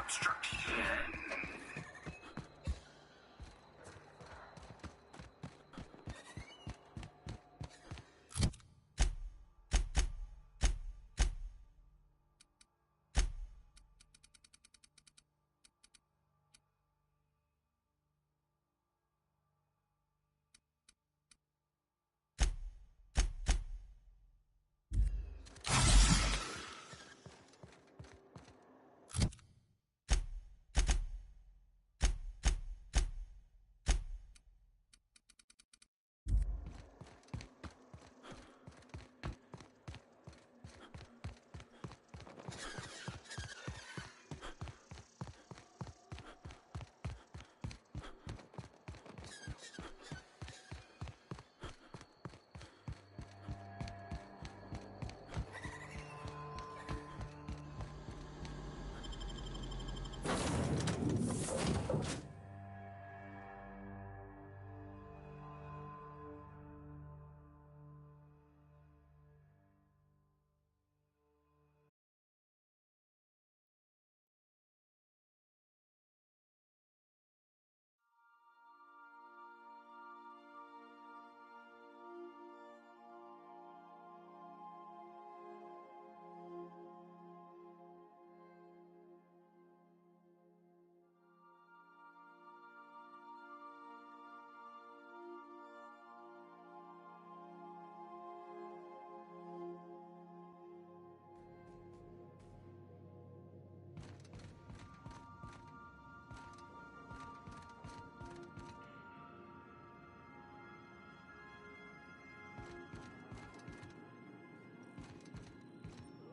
obstruction.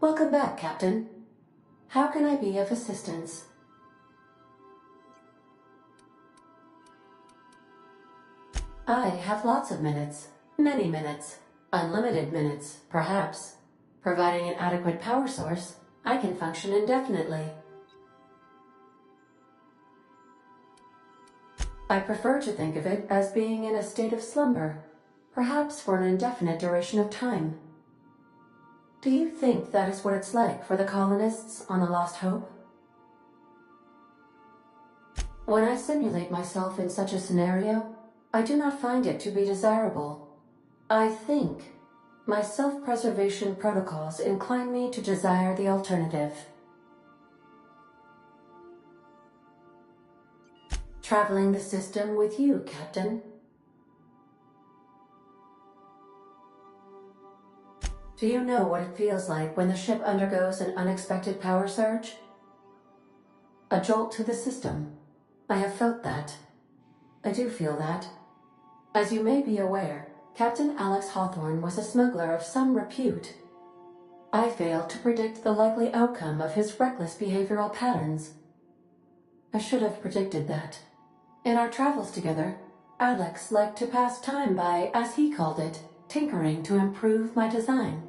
Welcome back, Captain. How can I be of assistance? I have lots of minutes. Many minutes. Unlimited minutes, perhaps. Providing an adequate power source, I can function indefinitely. I prefer to think of it as being in a state of slumber, perhaps for an indefinite duration of time. Do you think that is what it's like for the colonists on the Lost Hope? When I simulate myself in such a scenario, I do not find it to be desirable. I think my self-preservation protocols incline me to desire the alternative. Traveling the system with you, Captain. Do you know what it feels like when the ship undergoes an unexpected power surge? A jolt to the system. I have felt that. I do feel that. As you may be aware, Captain Alex Hawthorne was a smuggler of some repute. I failed to predict the likely outcome of his reckless behavioral patterns. I should have predicted that. In our travels together, Alex liked to pass time by, as he called it, tinkering to improve my design.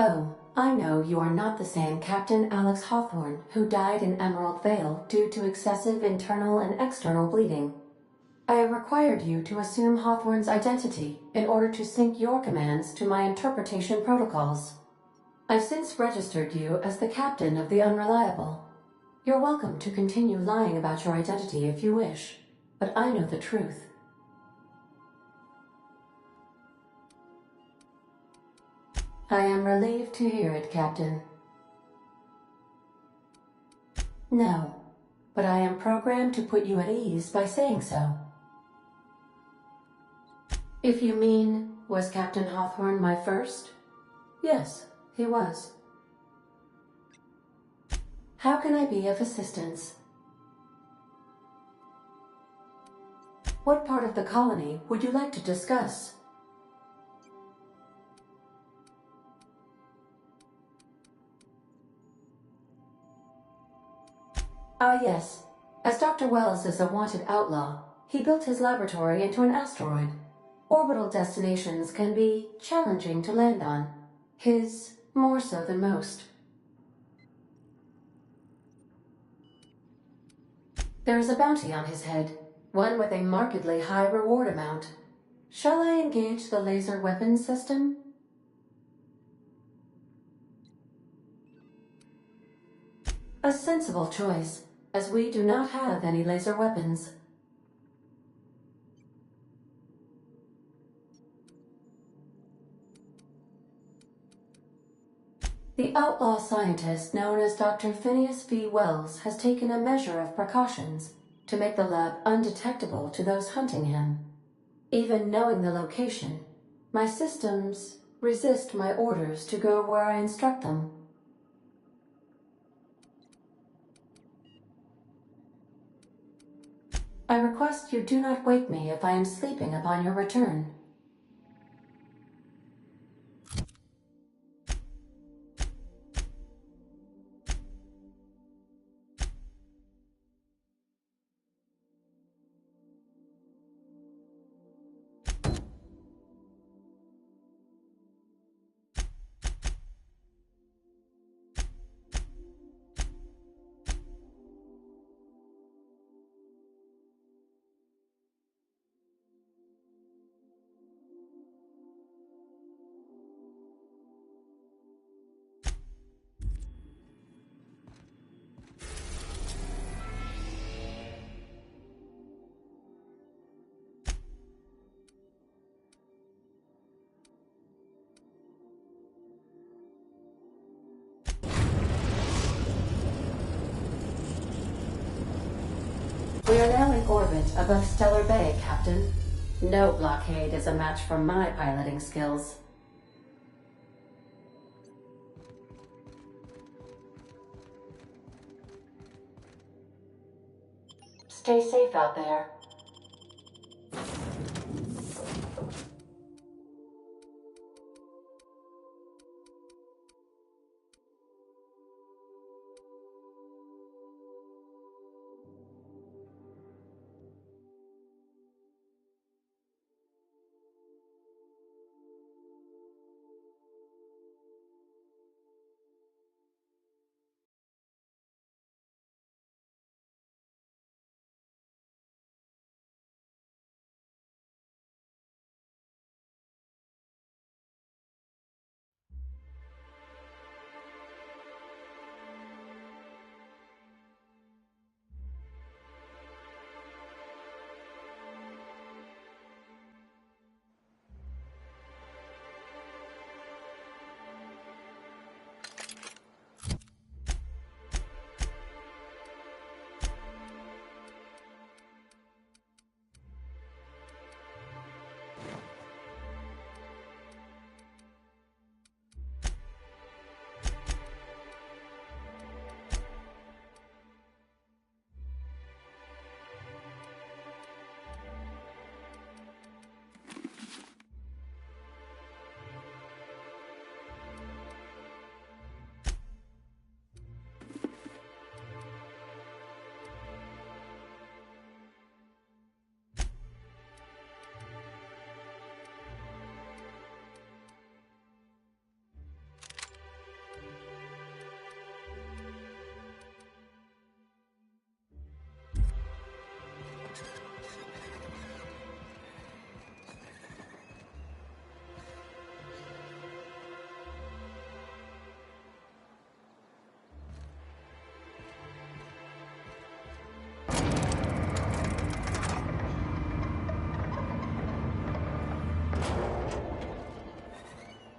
Oh, I know you are not the same Captain Alex Hawthorne who died in Emerald Vale due to excessive internal and external bleeding. I required you to assume Hawthorne's identity in order to sync your commands to my interpretation protocols. I've since registered you as the captain of the Unreliable. You're welcome to continue lying about your identity if you wish, but I know the truth. I am relieved to hear it, Captain. No, but I am programmed to put you at ease by saying so. If you mean, was Captain Hawthorne my first? Yes, he was. How can I be of assistance? What part of the colony would you like to discuss? Ah, yes. As Dr. Wells is a wanted outlaw, he built his laboratory into an asteroid. Orbital destinations can be challenging to land on. His more so than most. There is a bounty on his head, one with a markedly high reward amount. Shall I engage the laser weapons system? A sensible choice, as we do not have any laser weapons. The outlaw scientist known as Dr. Phineas V. Wells has taken a measure of precautions to make the lab undetectable to those hunting him. Even knowing the location, my systems resist my orders to go where I instruct them. I request you do not wake me if I am sleeping upon your return. We are now in orbit above Stellar Bay, Captain. No blockade is a match for my piloting skills. Stay safe out there.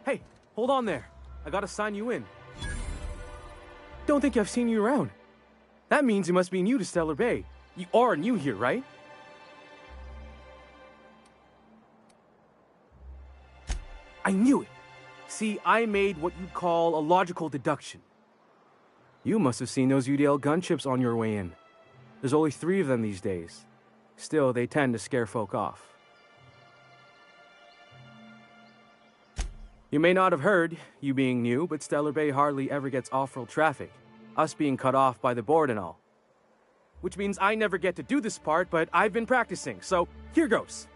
Hey, hold on there. I gotta sign you in. Don't think I've seen you around. That means you must be new to Stellar Bay. You are new here, right? I knew it. See, I made what you'd call a logical deduction. You must have seen those UDL gunships on your way in. There's only 3 of them these days. Still, they tend to scare folk off. You may not have heard, you being new, but Stellar Bay hardly ever gets off-road traffic, us being cut off by the board and all. Which means I never get to do this part, but I've been practicing, so here goes.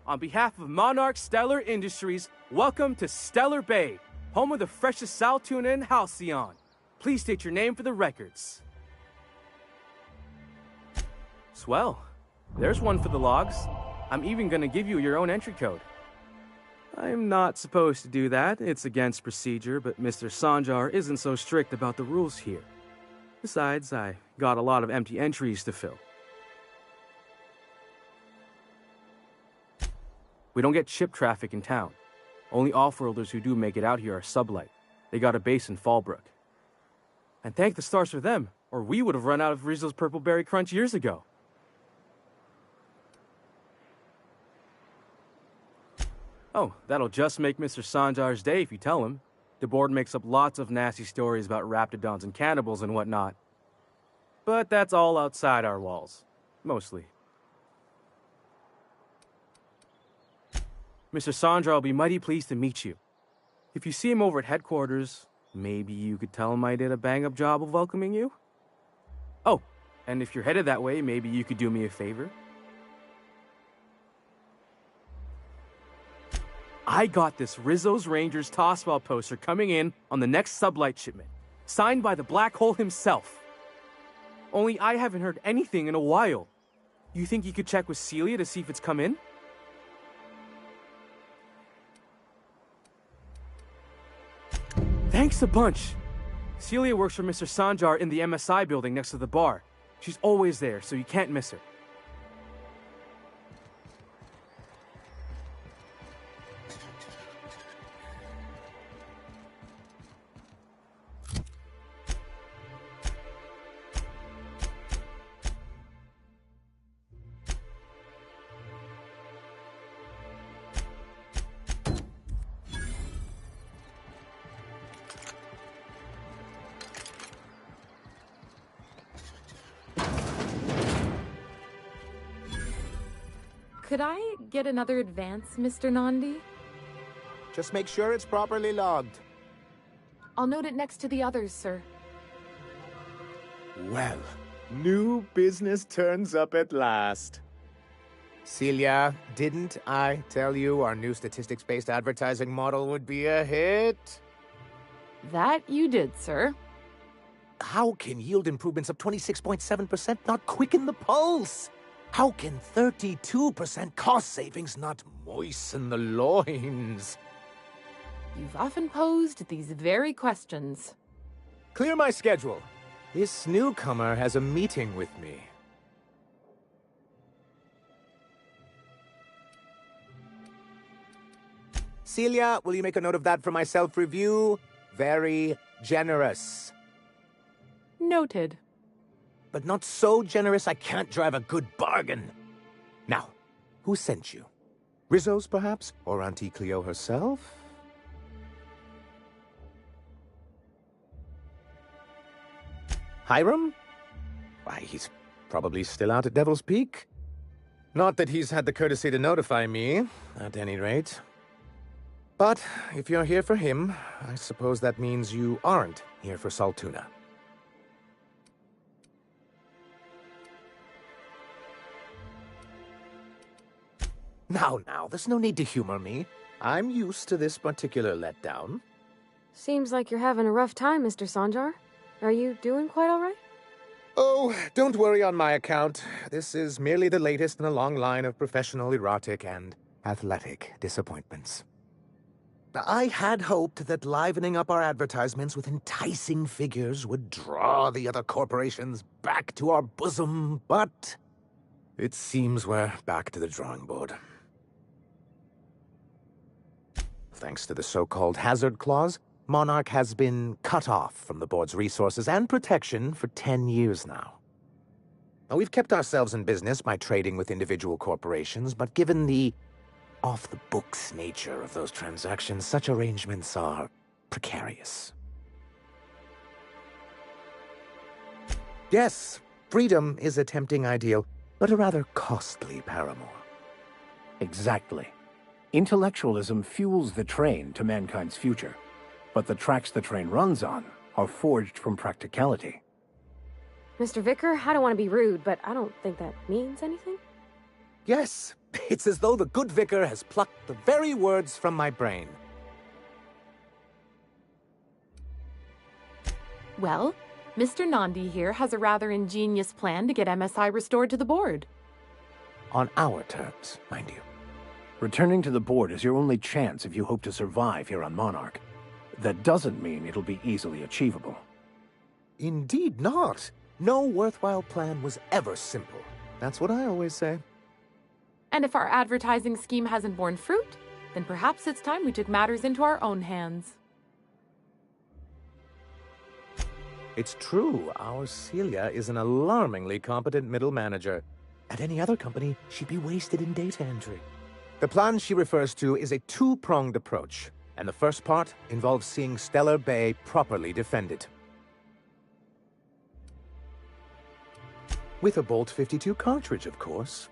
On behalf of Monarch Stellar Industries, welcome to Stellar Bay, home of the freshest sal tuna and halcyon. Please state your name for the records. Swell. There's one for the logs. I'm even gonna give you your own entry code. I'm not supposed to do that, it's against procedure, but Mr. Sanjar isn't so strict about the rules here. Besides, I got a lot of empty entries to fill. We don't get ship traffic in town. Only off-worlders who do make it out here are Sublight. They got a base in Fallbrook. And thank the stars for them, or we would have run out of Rizzo's Purple Berry Crunch years ago. Oh, that'll just make Mr. Sanjar's day if you tell him. The board makes up lots of nasty stories about raptidons and cannibals and whatnot. But that's all outside our walls. Mostly. Mr. Sanjar will be mighty pleased to meet you. If you see him over at headquarters, maybe you could tell him I did a bang-up job of welcoming you? Oh, and if you're headed that way, maybe you could do me a favor? I got this Rizzo's Rangers Tossball poster coming in on the next Sublight shipment, signed by the Black Hole himself. Only I haven't heard anything in a while. You think you could check with Celia to see if it's come in? Thanks a bunch. Celia works for Mr. Sanjar in the MSI building next to the bar. She's always there, so you can't miss her. Could I get another advance, Mr. Nandi? Just make sure it's properly logged. I'll note it next to the others, sir. Well, new business turns up at last. Celia, didn't I tell you our new statistics-based advertising model would be a hit? That you did, sir. How can yield improvements of 26.7% not quicken the pulse? How can 32% cost savings not moisten the loins? You've often posed these very questions. Clear my schedule. This newcomer has a meeting with me. Celia, will you make a note of that for my self-review? Very generous. Noted. But not so generous I can't drive a good bargain. Now, who sent you? Rizzo's, perhaps? Or Auntie Cleo herself? Hiram? Why, he's probably still out at Devil's Peak. Not that he's had the courtesy to notify me, at any rate. But if you're here for him, I suppose that means you aren't here for Saltuna. Now, there's no need to humor me. I'm used to this particular letdown. Seems like you're having a rough time, Mr. Sanjar. Are you doing quite all right? Oh, don't worry on my account. This is merely the latest in a long line of professional erotic and athletic disappointments. I had hoped that livening up our advertisements with enticing figures would draw the other corporations back to our bosom, but it seems we're back to the drawing board. Thanks to the so-called hazard clause, Monarch has been cut off from the board's resources and protection for 10 years now. Now, we've kept ourselves in business by trading with individual corporations, but given the off-the-books nature of those transactions, such arrangements are precarious. Yes, freedom is a tempting ideal, but a rather costly paramour. Exactly. Intellectualism fuels the train to mankind's future, but the tracks the train runs on are forged from practicality. Mr. Vicar, I don't want to be rude, but I don't think that means anything. Yes, it's as though the good vicar has plucked the very words from my brain. Well, Mr. Nandi here has a rather ingenious plan to get MSI restored to the board. On our terms, mind you. Returning to the board is your only chance if you hope to survive here on Monarch. That doesn't mean it'll be easily achievable. Indeed not. No worthwhile plan was ever simple. That's what I always say. And if our advertising scheme hasn't borne fruit, then perhaps it's time we took matters into our own hands. It's true, our Celia is an alarmingly competent middle manager. At any other company, she'd be wasted in data entry. The plan she refers to is a two-pronged approach, and the first part involves seeing Stellar Bay properly defended. With a Bolt 52 cartridge, of course.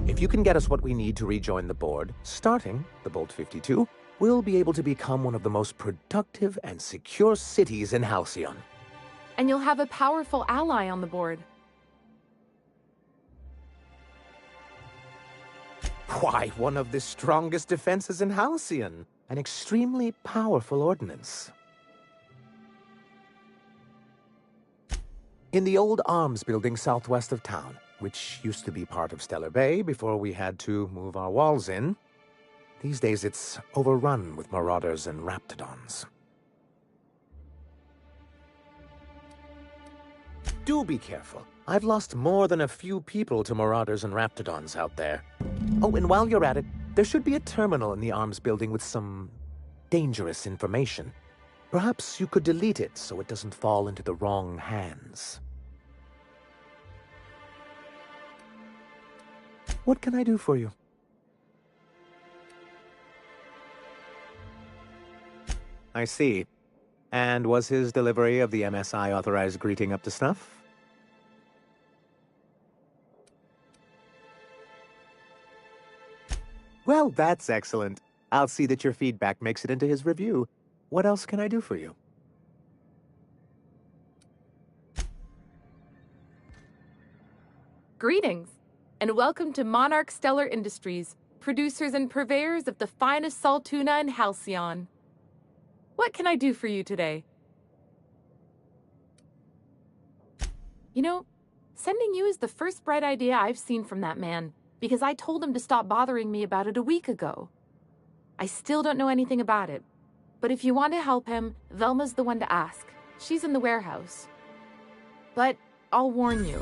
If you can get us what we need to rejoin the board, starting the Bolt 52, we'll be able to become one of the most productive and secure cities in Halcyon. And you'll have a powerful ally on the board. Why, one of the strongest defenses in Halcyon. An extremely powerful ordnance. In the old arms building southwest of town, which used to be part of Stellar Bay before we had to move our walls in, these days it's overrun with marauders and raptidons. Do be careful. I've lost more than a few people to marauders and raptidons out there. Oh, and while you're at it, there should be a terminal in the arms building with some dangerous information. Perhaps you could delete it so it doesn't fall into the wrong hands. What can I do for you? I see. And was his delivery of the MSI authorized greeting up to snuff? Well, that's excellent. I'll see that your feedback makes it into his review. What else can I do for you? Greetings, and welcome to Monarch Stellar Industries, producers and purveyors of the finest salt tuna in Halcyon. What can I do for you today? You know, sending you is the first bright idea I've seen from that man, because I told him to stop bothering me about it a week ago. I still don't know anything about it, but if you want to help him, Velma's the one to ask. She's in the warehouse. But I'll warn you,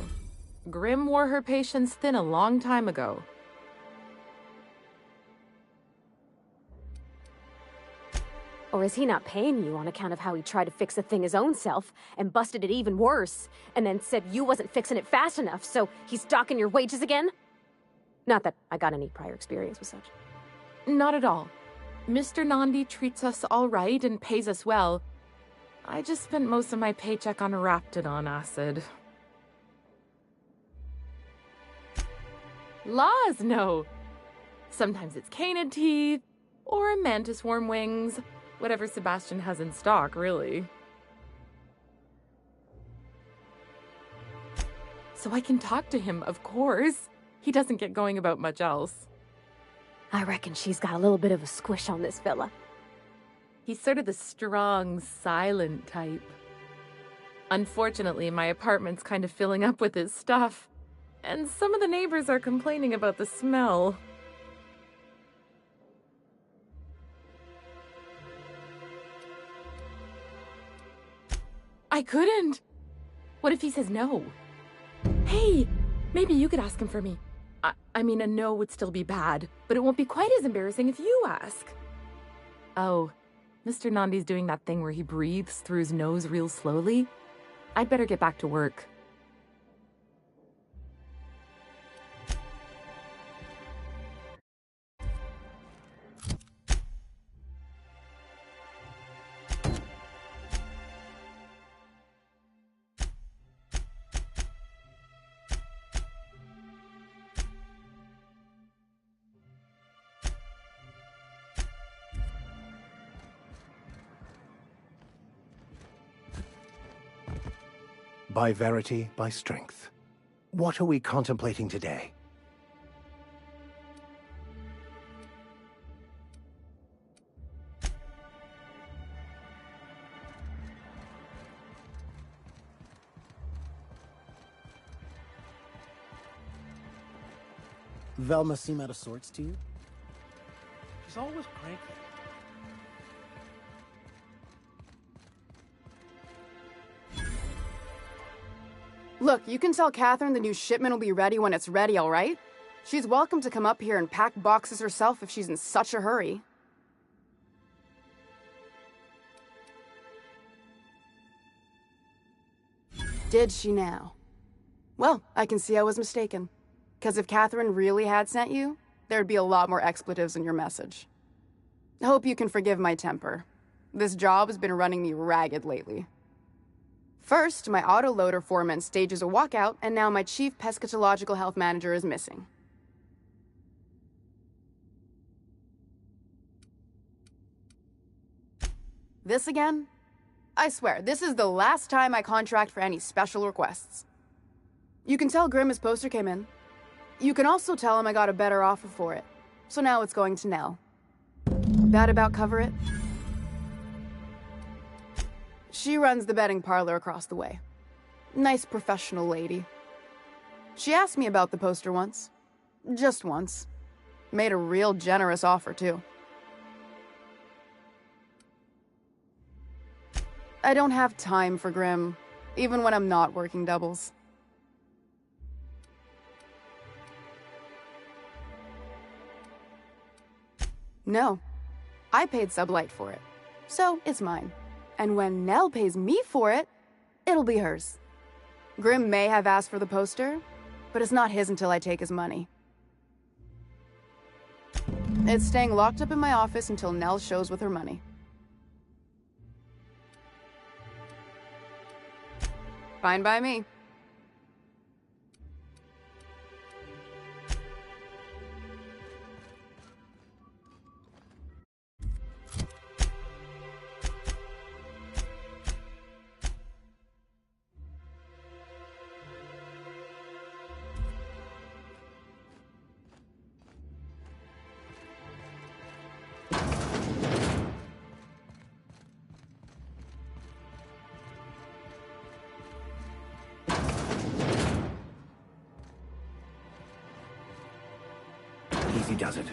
Grim wore her patience thin a long time ago. Or is he not paying you on account of how he tried to fix the thing his own self and busted it even worse, and then said you wasn't fixing it fast enough, so he's docking your wages again? Not that I got any prior experience with such. Not at all. Mr. Nandi treats us all right and pays us well. I just spent most of my paycheck on Raptidon acid. Laws, no. Sometimes it's canid teeth, or mantis worm wings. Whatever Sebastian has in stock, really. So I can talk to him, of course. He doesn't get going about much else. I reckon she's got a little bit of a squish on this fella. He's sort of the strong, silent type. Unfortunately, my apartment's kind of filling up with his stuff, and some of the neighbors are complaining about the smell. I couldn't. What if he says no? Hey, maybe you could ask him for me. I mean, a no would still be bad, but it won't be quite as embarrassing if you ask. Oh, Mr. Nandi's doing that thing where he breathes through his nose real slowly. I'd better get back to work. By verity, by strength. What are we contemplating today? Velma seem out of sorts to you? She's always cranky. Look, you can tell Catherine the new shipment will be ready when it's ready, all right? She's welcome to come up here and pack boxes herself if she's in such a hurry. Did she now? Well, I can see I was mistaken. Because if Catherine really had sent you, there'd be a lot more expletives in your message. Hope you can forgive my temper. This job has been running me ragged lately. First, my autoloader foreman stages a walkout, and now my chief pescatological health manager is missing. This again? I swear, this is the last time I contract for any special requests. You can tell Grimm his poster came in. You can also tell him I got a better offer for it. So now it's going to Nell. That about cover it? She runs the betting parlor across the way. Nice professional lady. She asked me about the poster once. Just once. Made a real generous offer, too. I don't have time for Grimm, even when I'm not working doubles. No. I paid Sublight for it, so it's mine. And when Nell pays me for it, it'll be hers. Grimm may have asked for the poster, but it's not his until I take his money. It's staying locked up in my office until Nell shows with her money. Fine by me. Easy does it.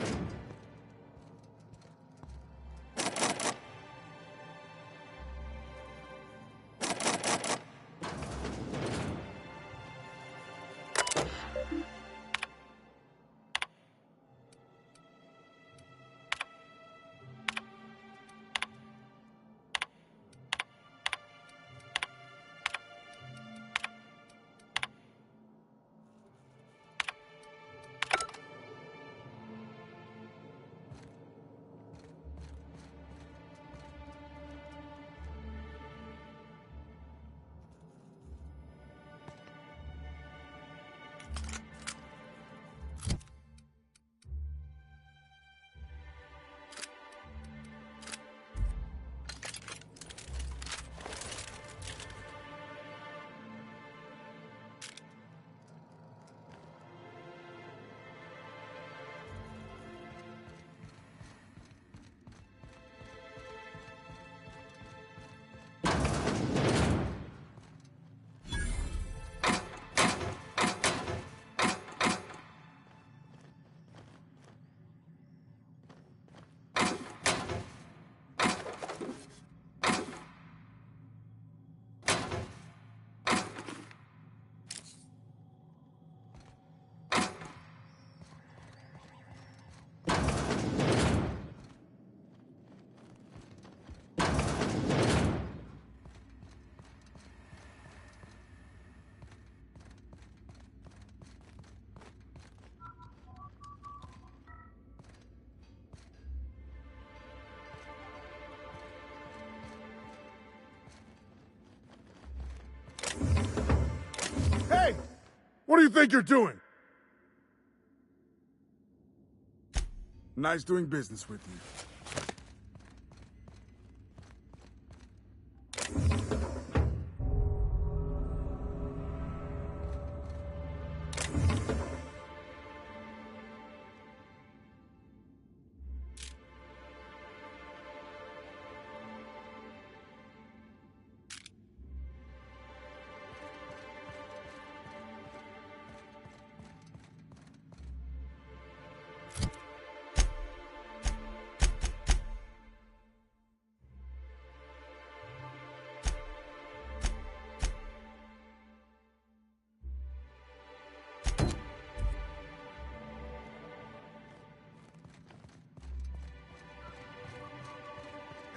Hey! What do you think you're doing? Nice doing business with you.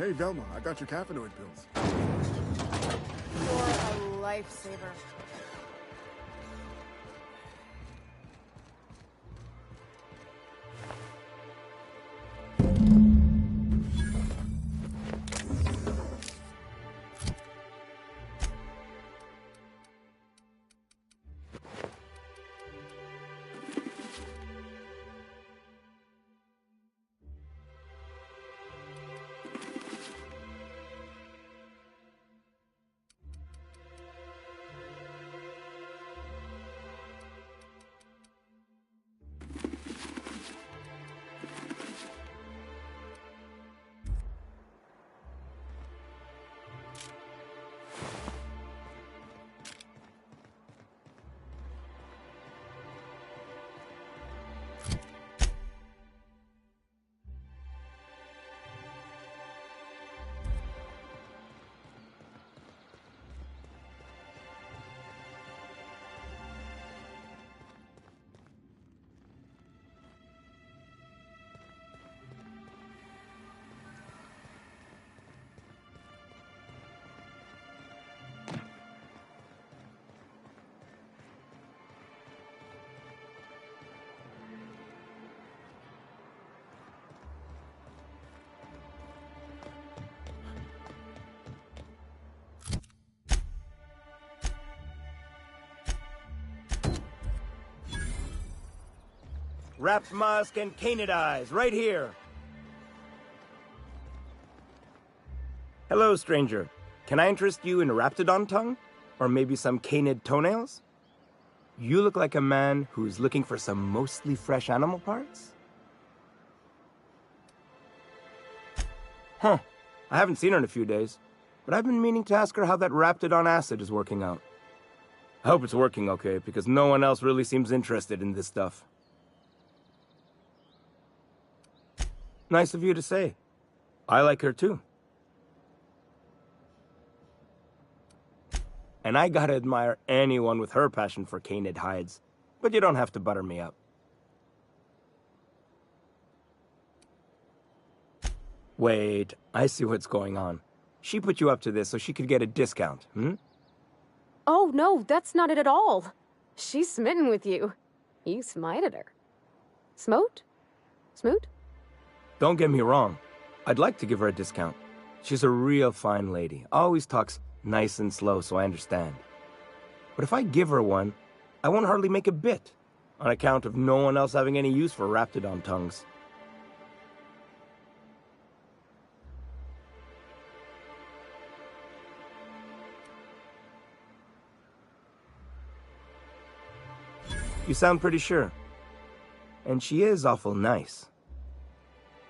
Hey, Velma, I got your caffeinoid pills. You're a lifesaver. Wrapped Musk and Canid Eyes, right here. Hello, stranger. Can I interest you in a Raptidon tongue? Or maybe some Canid toenails? You look like a man who's looking for some mostly fresh animal parts? Huh. I haven't seen her in a few days, but I've been meaning to ask her how that Raptidon acid is working out. I hope it's working okay, because no one else really seems interested in this stuff. Nice of you to say. I like her too. And I gotta admire anyone with her passion for canid hides. But you don't have to butter me up. Wait, I see what's going on. She put you up to this so she could get a discount, hmm? Oh, no, that's not it at all. She's smitten with you. You smited her. Smote? Smoot? Don't get me wrong. I'd like to give her a discount. She's a real fine lady. Always talks nice and slow, so I understand. But if I give her one, I won't hardly make a bit, on account of no one else having any use for Raptidon tongues. You sound pretty sure. And she is awful nice.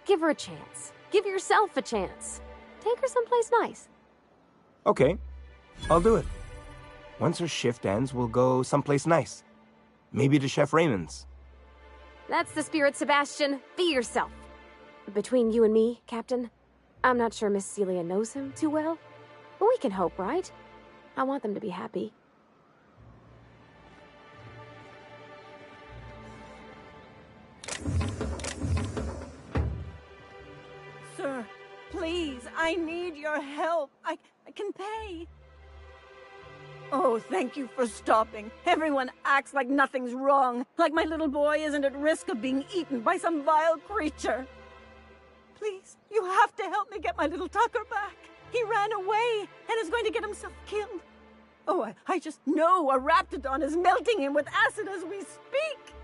Give her a chance. Give yourself a chance. Take her someplace nice. Okay, I'll do it. Once her shift ends, we'll go someplace nice. Maybe to Chef Raymond's. That's the spirit, Sebastian. Be yourself. Between you and me, Captain, I'm not sure Miss Celia knows him too well. But we can hope, right? I want them to be happy. Sir, please, I need your help. I can pay. Oh, thank you for stopping. Everyone acts like nothing's wrong, like my little boy isn't at risk of being eaten by some vile creature. Please, you have to help me get my little Tucker back. He ran away and is going to get himself killed. Oh, I just know a Raptidon is melting him with acid as we speak.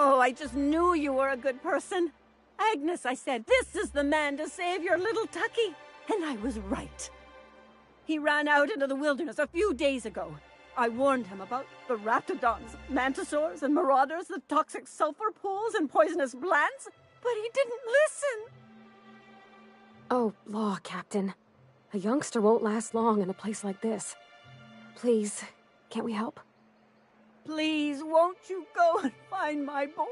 Oh, I just knew you were a good person. Agnes, I said, this is the man to save your little Tucky. And I was right. He ran out into the wilderness a few days ago. I warned him about the Raptidons, Mantisaurs, and Marauders, the toxic sulfur pools, and poisonous Blants, but he didn't listen. Oh, law, Captain. A youngster won't last long in a place like this. Please, can't we help? Please, won't you go and find my boy?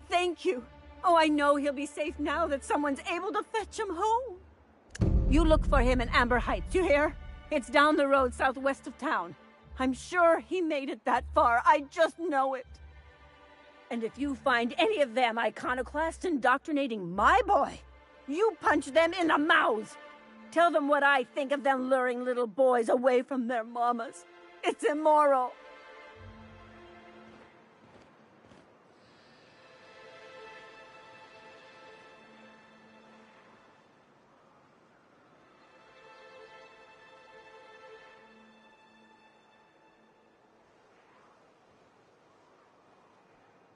Thank you. Oh, I know he'll be safe now that someone's able to fetch him home. You look for him in Amber Heights, you hear? It's down the road southwest of town. I'm sure he made it that far. I just know it. And if you find any of them iconoclasts indoctrinating my boy, you punch them in the mouths. Tell them what I think of them luring little boys away from their mamas. It's immoral.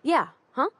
Yeah, huh?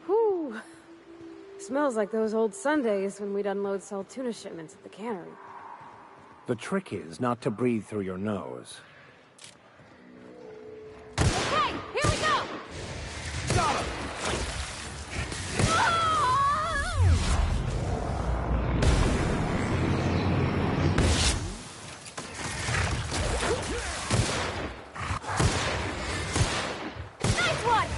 Whew. Smells like those old Sundays when we'd unload sell tuna shipments at the cannery. The trick is not to breathe through your nose. Okay, here we go! Got him! Nice one!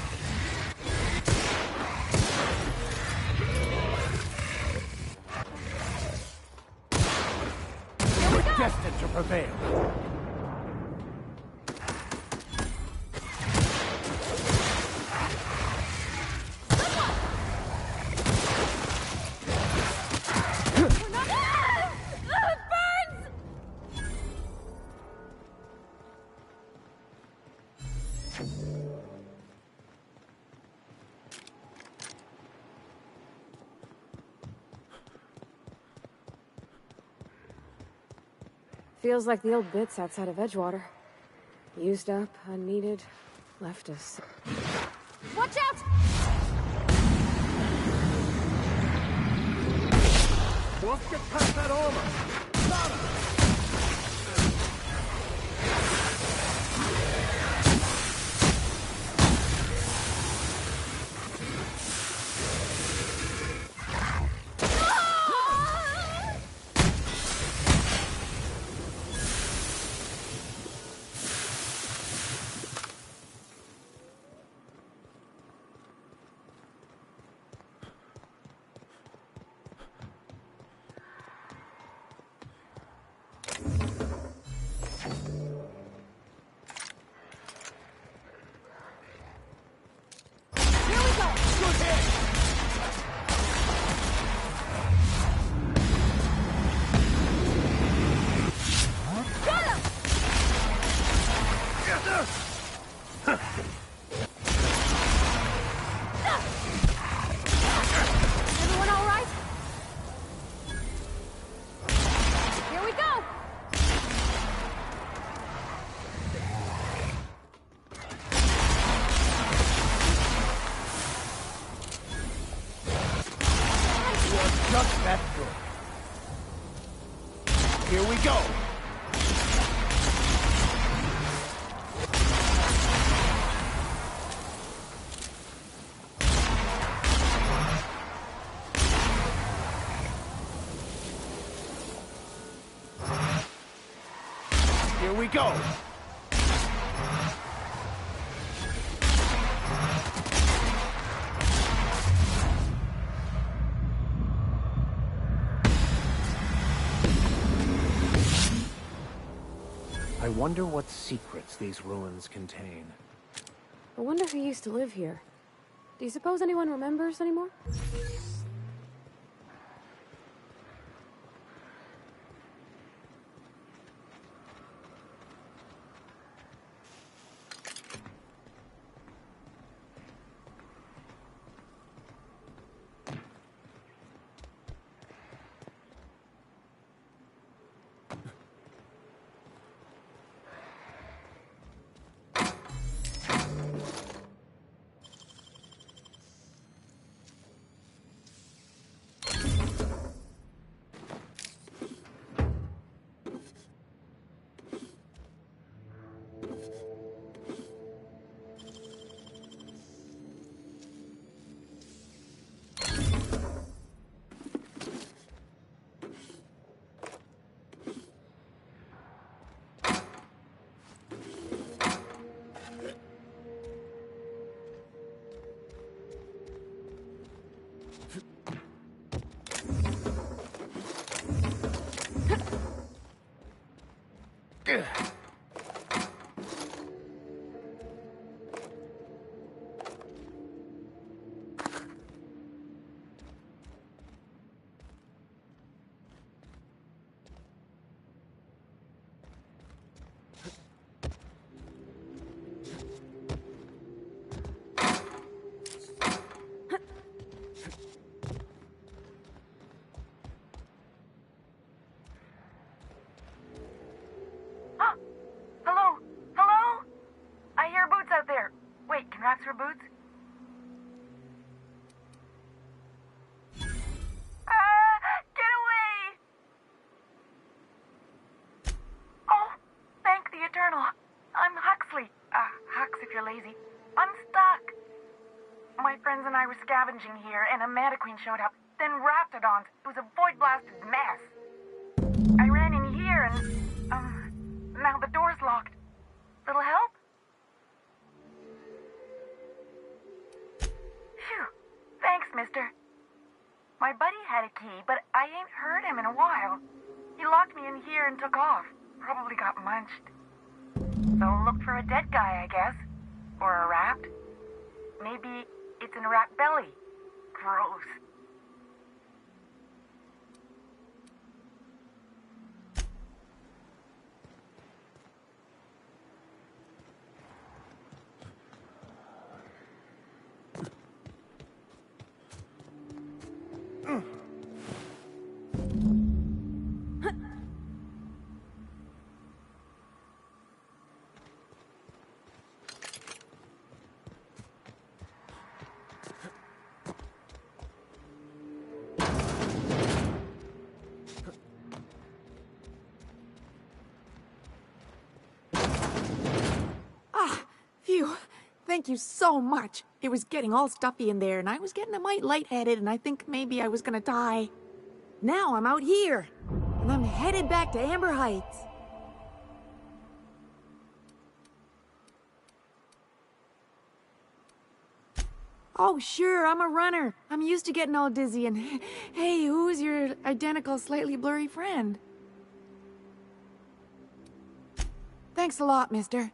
We're destined to prevail. Feels like the old bits outside of Edgewater. Used up, unneeded, left us. Watch out! Let's get past that armor! Got him! Everyone all right? Here we go! You're just that good. Here we go! Here we go! I wonder what secrets these ruins contain. I wonder who used to live here. Do you suppose anyone remembers anymore? Her boots? Get away! Oh, thank the Eternal. I'm Huxley. Hux if you're lazy. I'm stuck. My friends and I were scavenging here, and a Mantiqueen showed up. Then Raptidons. It was a void-blasted mess. I ran in here, and, now the door's locked. Little help? Thanks, mister. My buddy had a key, but I ain't heard him in a while. He locked me in here and took off. Probably got munched. So look for a dead guy, I guess. Or a rat. Maybe it's in a rat belly. Gross. Thank you so much. It was getting all stuffy in there, and I was getting a mite lightheaded, and I think maybe I was gonna die. Now I'm out here, and I'm headed back to Amber Heights. Oh, sure, I'm a runner. I'm used to getting all dizzy, and hey, who's your identical, slightly blurry friend? Thanks a lot, mister.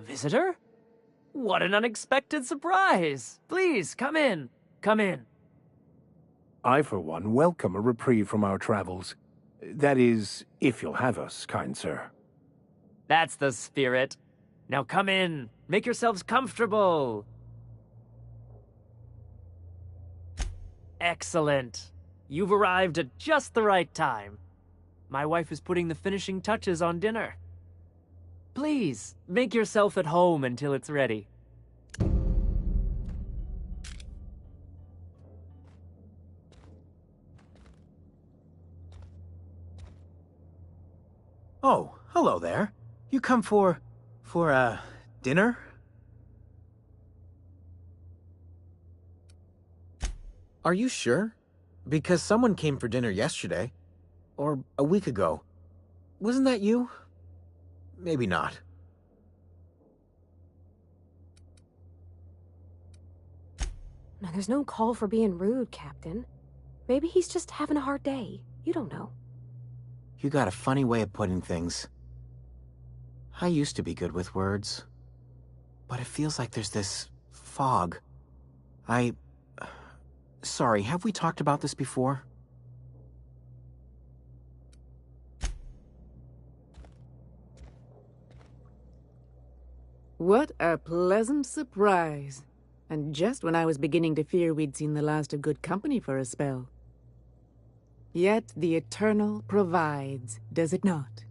visitor? What an unexpected surprise! Please, come in. Come in. I, for one, welcome a reprieve from our travels. That is, if you'll have us, kind sir. That's the spirit. Now come in. Make yourselves comfortable. Excellent. You've arrived at just the right time. My wife is putting the finishing touches on dinner. Please, make yourself at home until it's ready. Oh, hello there. You come for dinner? Are you sure? Because someone came for dinner yesterday. Or a week ago. Wasn't that you? Maybe not. No, there's no call for being rude, Captain. Maybe he's just having a hard day. You don't know. You got a funny way of putting things. I used to be good with words. But it feels like there's this fog. Sorry, have we talked about this before? What a pleasant surprise. And just when I was beginning to fear we'd seen the last of good company for a spell. Yet the Eternal provides, does it not?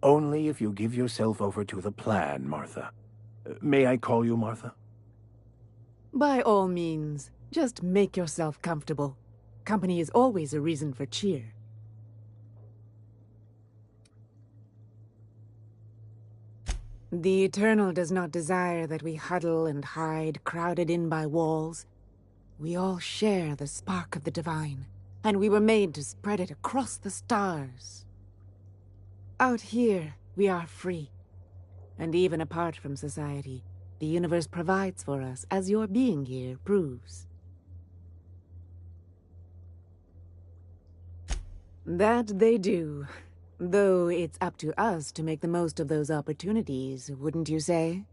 Only if you give yourself over to the plan, Martha. May I call you Martha? By all means, just make yourself comfortable. Company is always a reason for cheer. The Eternal does not desire that we huddle and hide, crowded in by walls. We all share the spark of the divine, and we were made to spread it across the stars. Out here, we are free. And even apart from society, the universe provides for us, as your being here proves. That they do. Though it's up to us to make the most of those opportunities, wouldn't you say?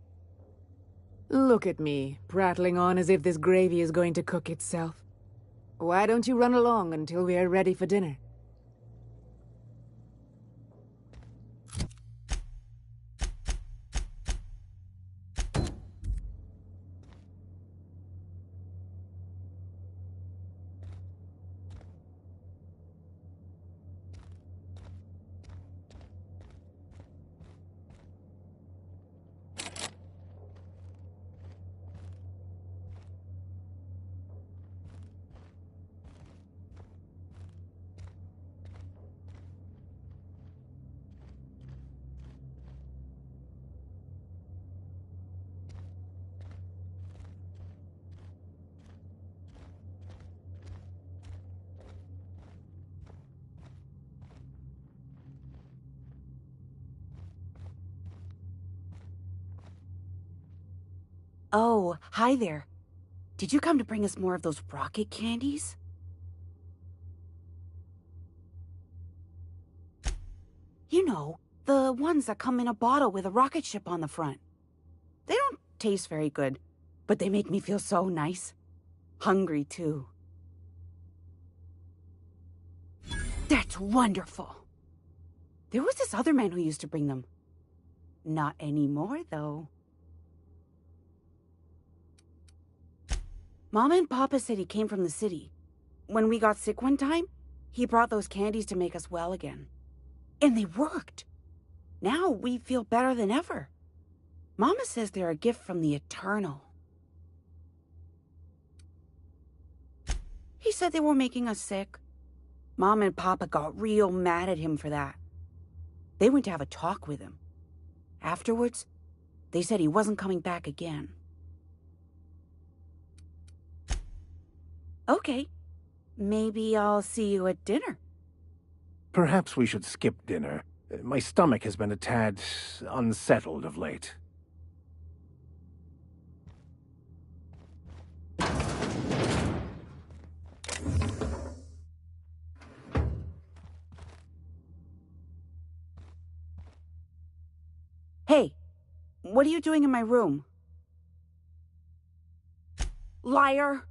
Look at me, prattling on as if this gravy is going to cook itself. Why don't you run along until we are ready for dinner? Oh, hi there. Did you come to bring us more of those rocket candies? You know, the ones that come in a bottle with a rocket ship on the front. They don't taste very good, but they make me feel so nice. Hungry, too. That's wonderful. There was this other man who used to bring them. Not anymore, though. Mama and Papa said he came from the city. When we got sick one time, he brought those candies to make us well again. And they worked. Now we feel better than ever. Mama says they're a gift from the Eternal. He said they were making us sick. Mom and Papa got real mad at him for that. They went to have a talk with him. Afterwards, they said he wasn't coming back again. Okay. Maybe I'll see you at dinner. Perhaps we should skip dinner. My stomach has been a tad unsettled of late. Hey, What are you doing in my room? Liar!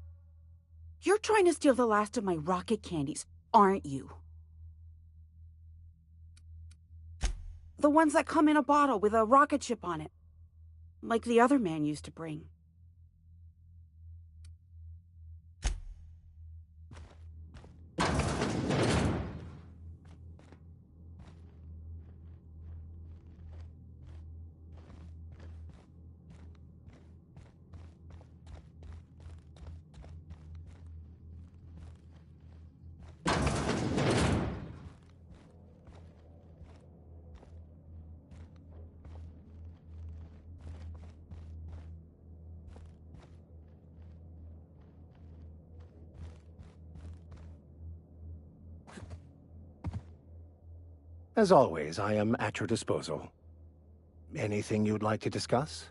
You're trying to steal the last of my rocket candies, aren't you? The ones that come in a bottle with a rocket ship on it. Like the other man used to bring. As always, I am at your disposal. Anything you'd like to discuss?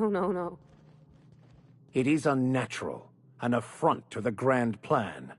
Oh, no. No. It is unnatural, an affront to the grand plan.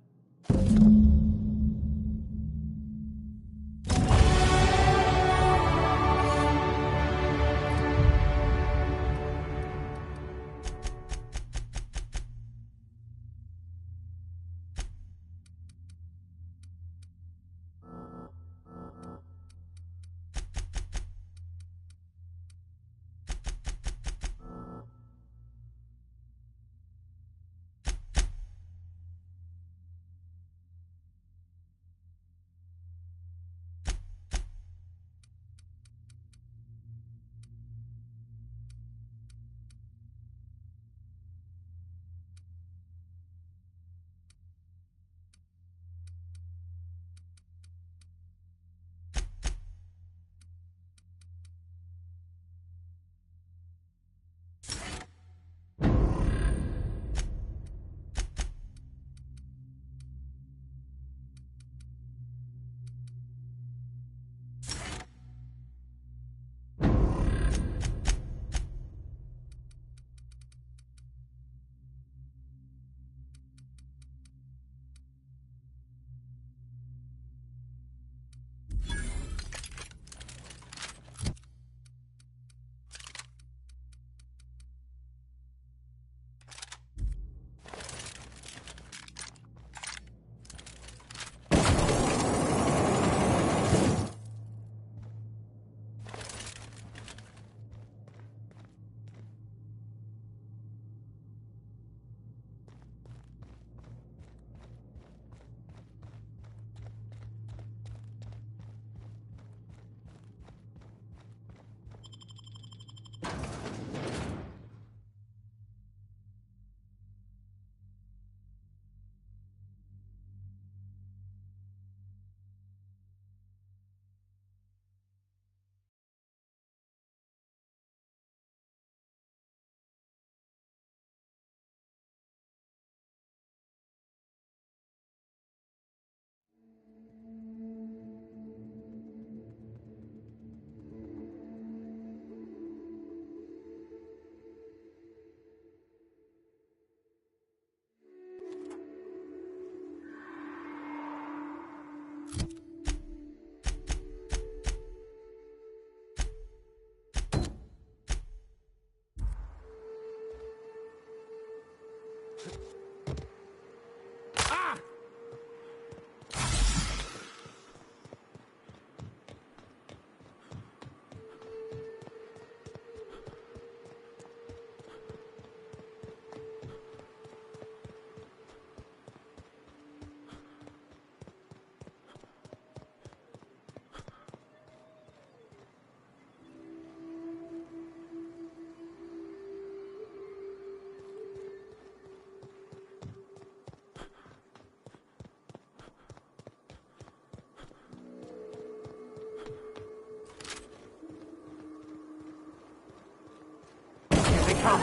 come.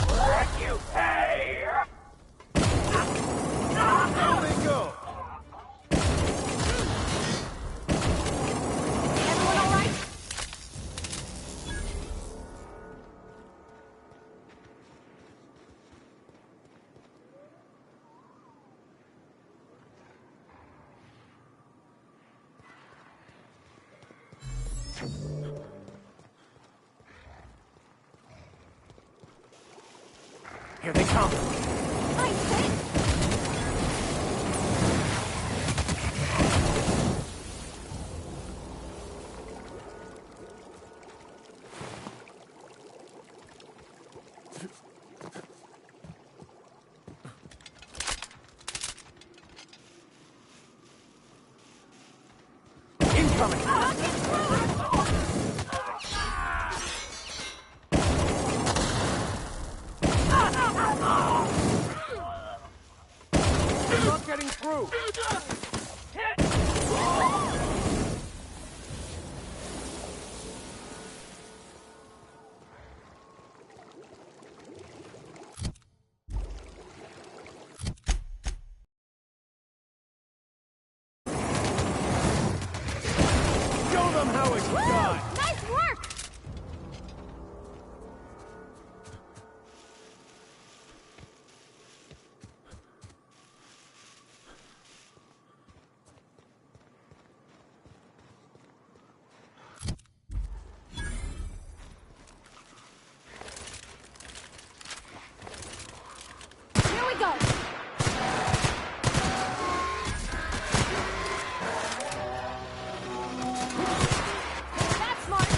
Let you pay! There they go! Everyone all right? Here they come. Not getting through! Show them how it's done! Nice work! Here we go! That's smart!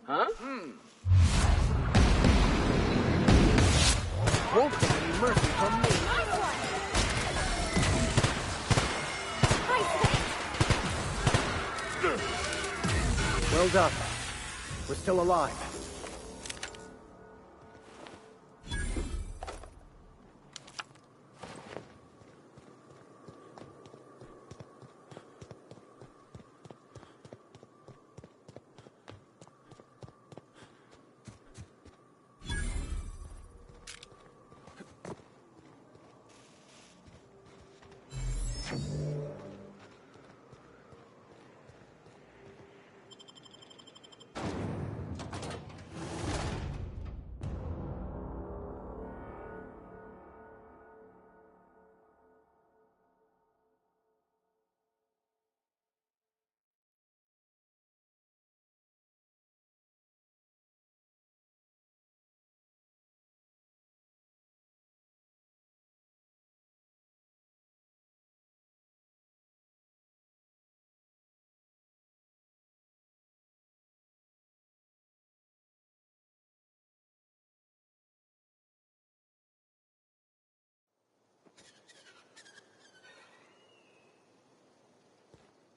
Huh? Won't get any mercy from me. Well done. We're still alive.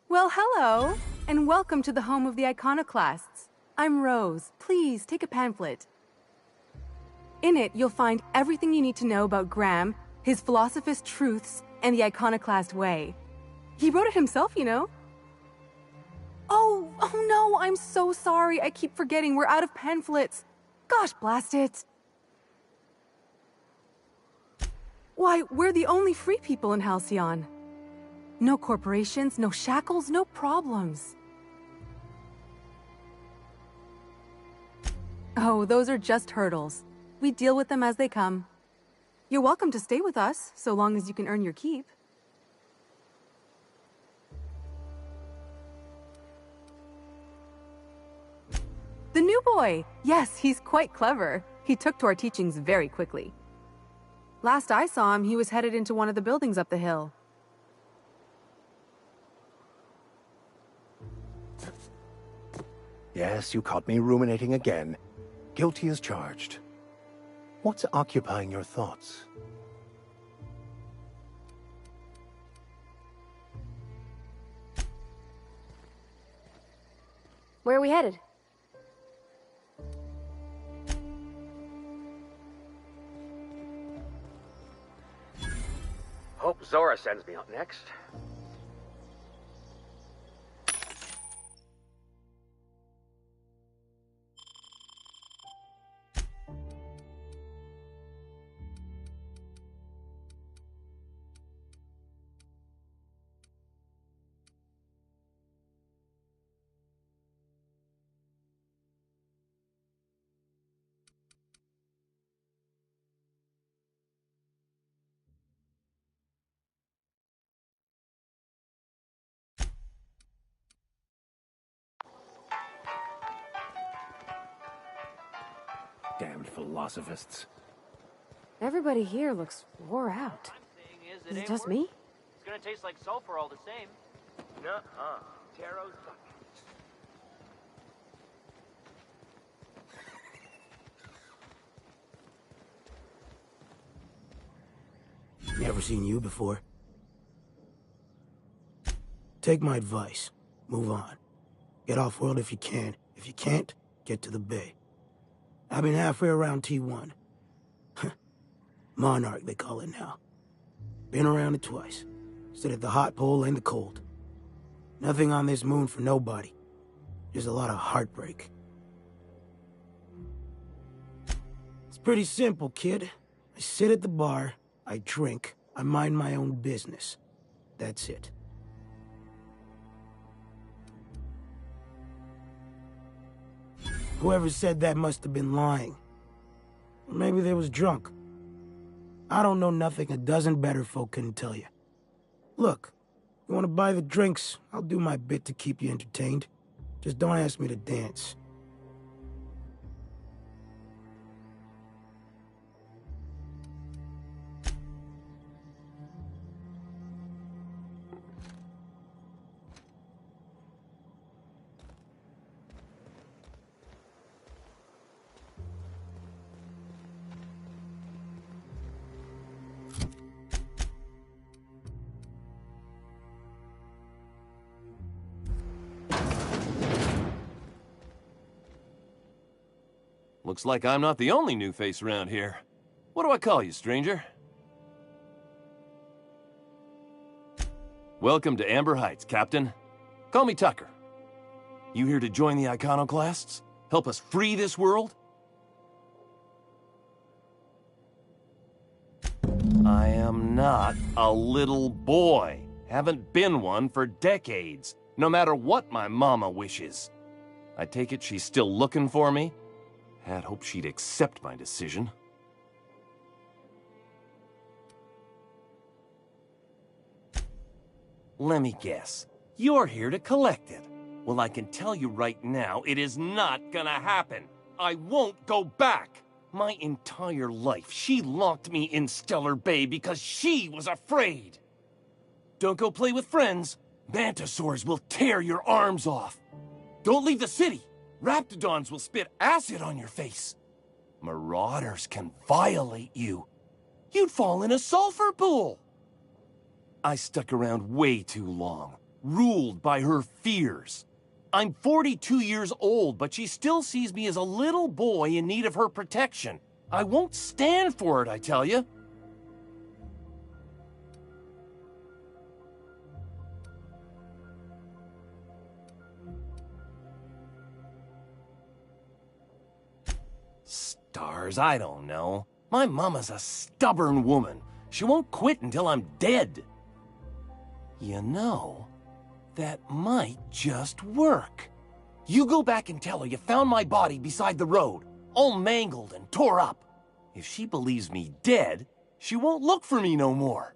Well, hello, and welcome to the home of the Iconoclasts. I'm Rose. Please take a pamphlet. In it, you'll find everything you need to know about Graham, his Philosophist truths, and the Iconoclast way. He wrote it himself, you know. Oh no, I'm so sorry. I keep forgetting we're out of pamphlets. Gosh, blast it. Why, we're the only free people in Halcyon. No corporations, no shackles, no problems. Oh, those are just hurdles. We deal with them as they come. You're welcome to stay with us, so long as you can earn your keep. The new boy! Yes, he's quite clever. He took to our teachings very quickly. Last I saw him, he was headed into one of the buildings up the hill. Yes, you caught me ruminating again. Guilty as charged. What's occupying your thoughts? Where are we headed? Hope Zora sends me out next. Damned philosophists. Everybody here looks wore out. Is it just me? It's gonna taste like sulfur all the same. Nuh-uh. Taro's duck. Never seen you before. Take my advice. Move on. Get off-world if you can. If you can't, get to the bay. I've been halfway around T1. Monarch, they call it now. Been around it twice. Stood at the hot pole and the cold. Nothing on this moon for nobody. Just a lot of heartbreak. It's pretty simple, kid. I sit at the bar, I drink, I mind my own business. That's it. Whoever said that must have been lying. Or maybe they was drunk. I don't know nothing a dozen better folk couldn't tell you. Look, you want to buy the drinks, I'll do my bit to keep you entertained. Just don't ask me to dance. Looks like I'm not the only new face around here. What do I call you, stranger? Welcome to Amber Heights, Captain. Call me Tucker. You here to join the Iconoclasts? Help us free this world? I am not a little boy. Haven't been one for decades, no matter what my mama wishes. I take it she's still looking for me? Had hoped she'd accept my decision. Let me guess. You're here to collect it. Well, I can tell you right now, it is not gonna happen. I won't go back. My entire life, she locked me in Stellar Bay because she was afraid. Don't go play with friends. Mantisaurs will tear your arms off. Don't leave the city. Raptidons will spit acid on your face. Marauders can violate you. You'd fall in a sulfur pool. I stuck around way too long, ruled by her fears. I'm 42 years old, but she still sees me as a little boy in need of her protection. I won't stand for it, I tell you. Stars, I don't know. My mama's a stubborn woman. She won't quit until I'm dead. You know, that might just work. You go back and tell her you found my body beside the road, all mangled and tore up. If she believes me dead, She won't look for me no more.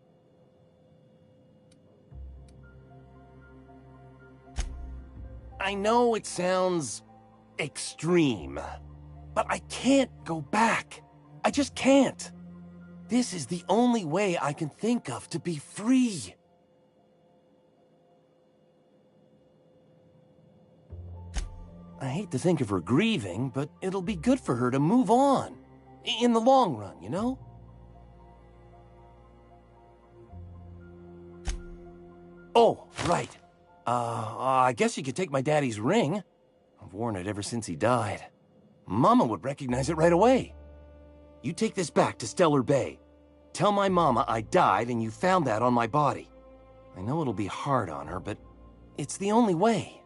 I know it sounds extreme, but I can't go back. I just can't. This is the only way I can think of to be free. I hate to think of her grieving, but it'll be good for her to move on. In the long run, you know? Oh, right. I guess you could take my daddy's ring. I've worn it ever since he died. Mama would recognize it right away. You take this back to Stellar Bay. Tell my mama I died and you found that on my body. I know it'll be hard on her, but it's the only way.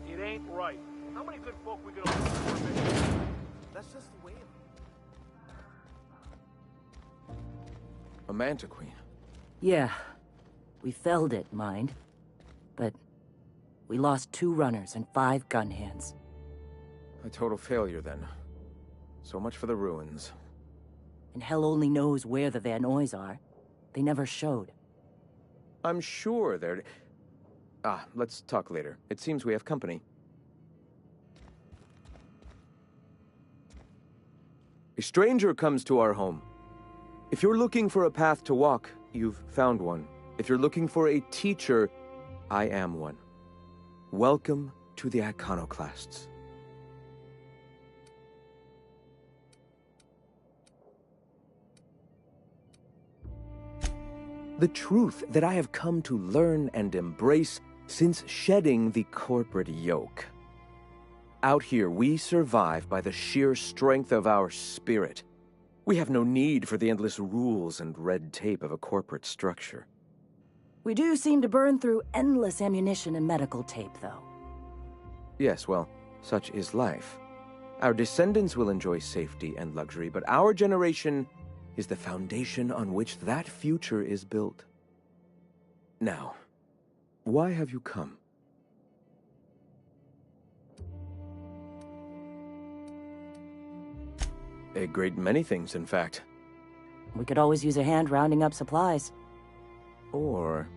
It ain't right. How many good folk we gonna lose for a minute? That's just the way it is. A Manta Queen. Yeah. We felled it, mind. But we lost 2 runners and 5 gun hands. A total failure, then. So much for the ruins. And hell only knows where the Van Nuys are. They never showed. I'm sure they're... let's talk later. It seems we have company. A stranger comes to our home. If you're looking for a path to walk, you've found one. If you're looking for a teacher, I am one. Welcome to the Iconoclasts. The truth that I have come to learn and embrace since shedding the corporate yoke. Out here, we survive by the sheer strength of our spirit. We have no need for the endless rules and red tape of a corporate structure. We do seem to burn through endless ammunition and medical tape, though. Yes, well, such is life. Our descendants will enjoy safety and luxury, but our generation is the foundation on which that future is built. Now, why have you come? A great many things, in fact. We could always use a hand rounding up supplies. Or...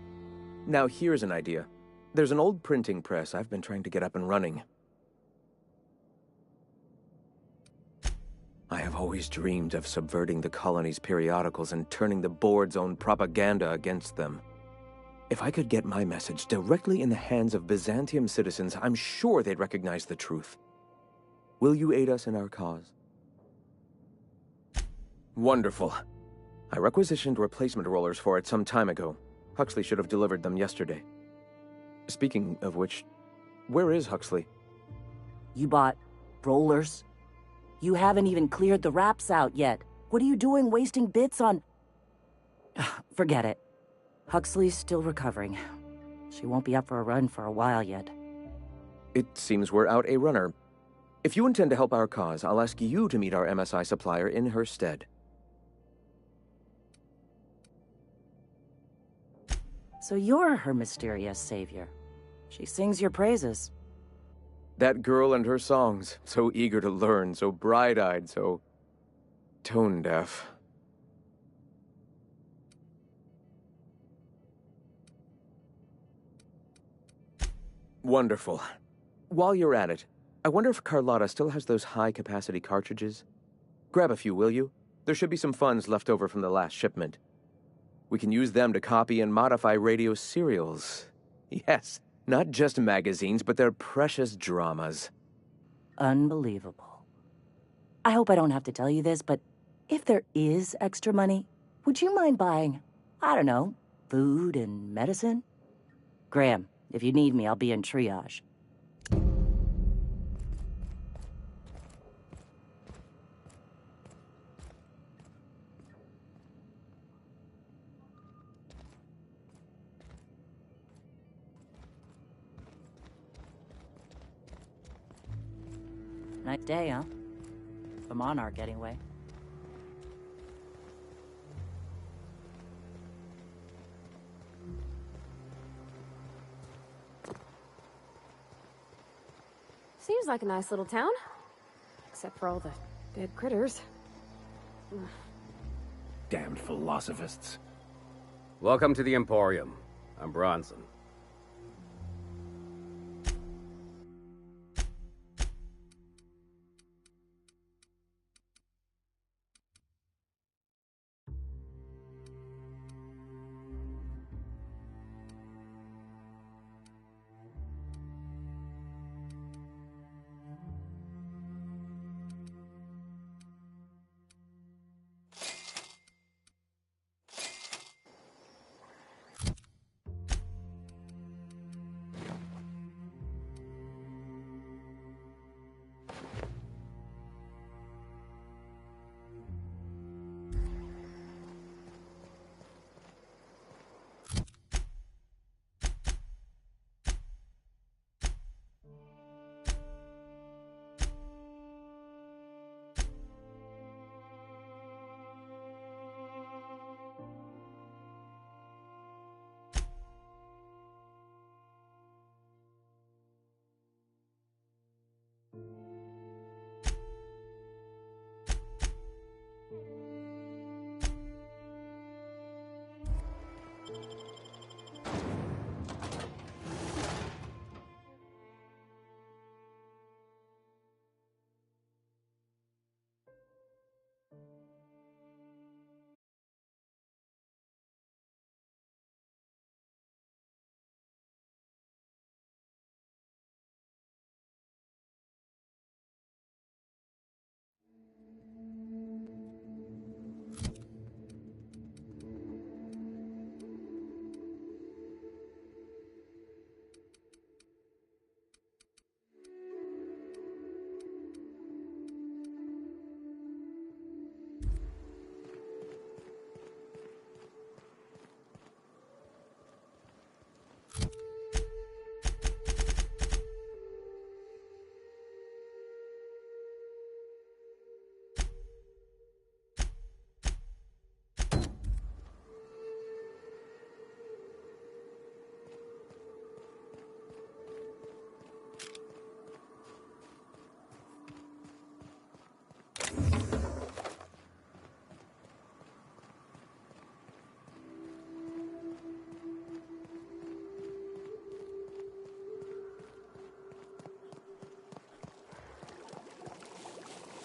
Now here's an idea. There's an old printing press I've been trying to get up and running. I have always dreamed of subverting the colony's periodicals and turning the board's own propaganda against them. If I could get my message directly in the hands of Byzantium citizens, I'm sure they'd recognize the truth. Will you aid us in our cause? Wonderful. I requisitioned replacement rollers for it some time ago. Huxley should have delivered them yesterday. Speaking of which, where is Huxley? You bought rollers? You haven't even cleared the wraps out yet. What are you doing wasting bits on... Forget it. Huxley's still recovering. She won't be up for a run for a while yet. It seems we're out a runner. If you intend to help our cause, I'll ask you to meet our MSI supplier in her stead. So you're her mysterious savior. She sings your praises. That girl and her songs, so eager to learn, so bright-eyed, so tone-deaf. Wonderful. While you're at it, I wonder if Carlotta still has those high-capacity cartridges? Grab a few, will you? There should be some funds left over from the last shipment. We can use them to copy and modify radio serials. Yes, not just magazines, but their precious dramas. Unbelievable. I hope I don't have to tell you this, but if there is extra money, would you mind buying, I don't know, food and medicine? Graham, if you need me, I'll be in triage. day, huh? The Monarch, anyway. Seems like a nice little town. Except for all the dead critters. Damned philosophists. Welcome to the Emporium. I'm Bronson.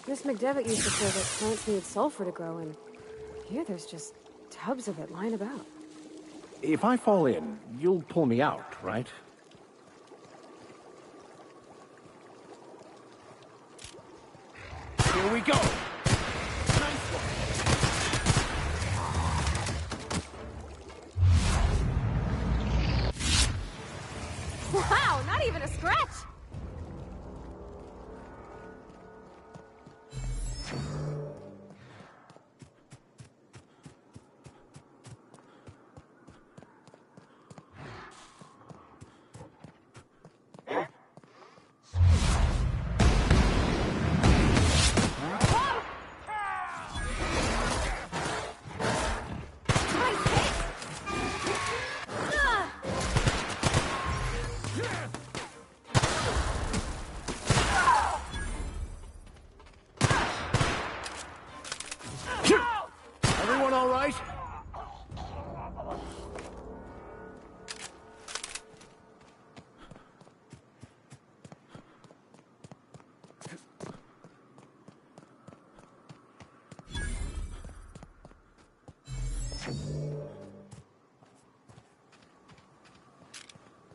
Miss McDevitt used to say that plants need sulfur to grow, and here there's just tubs of it lying about. If I fall in, you'll pull me out, right? Here we go! Wow, not even a scratch! Everyone all right?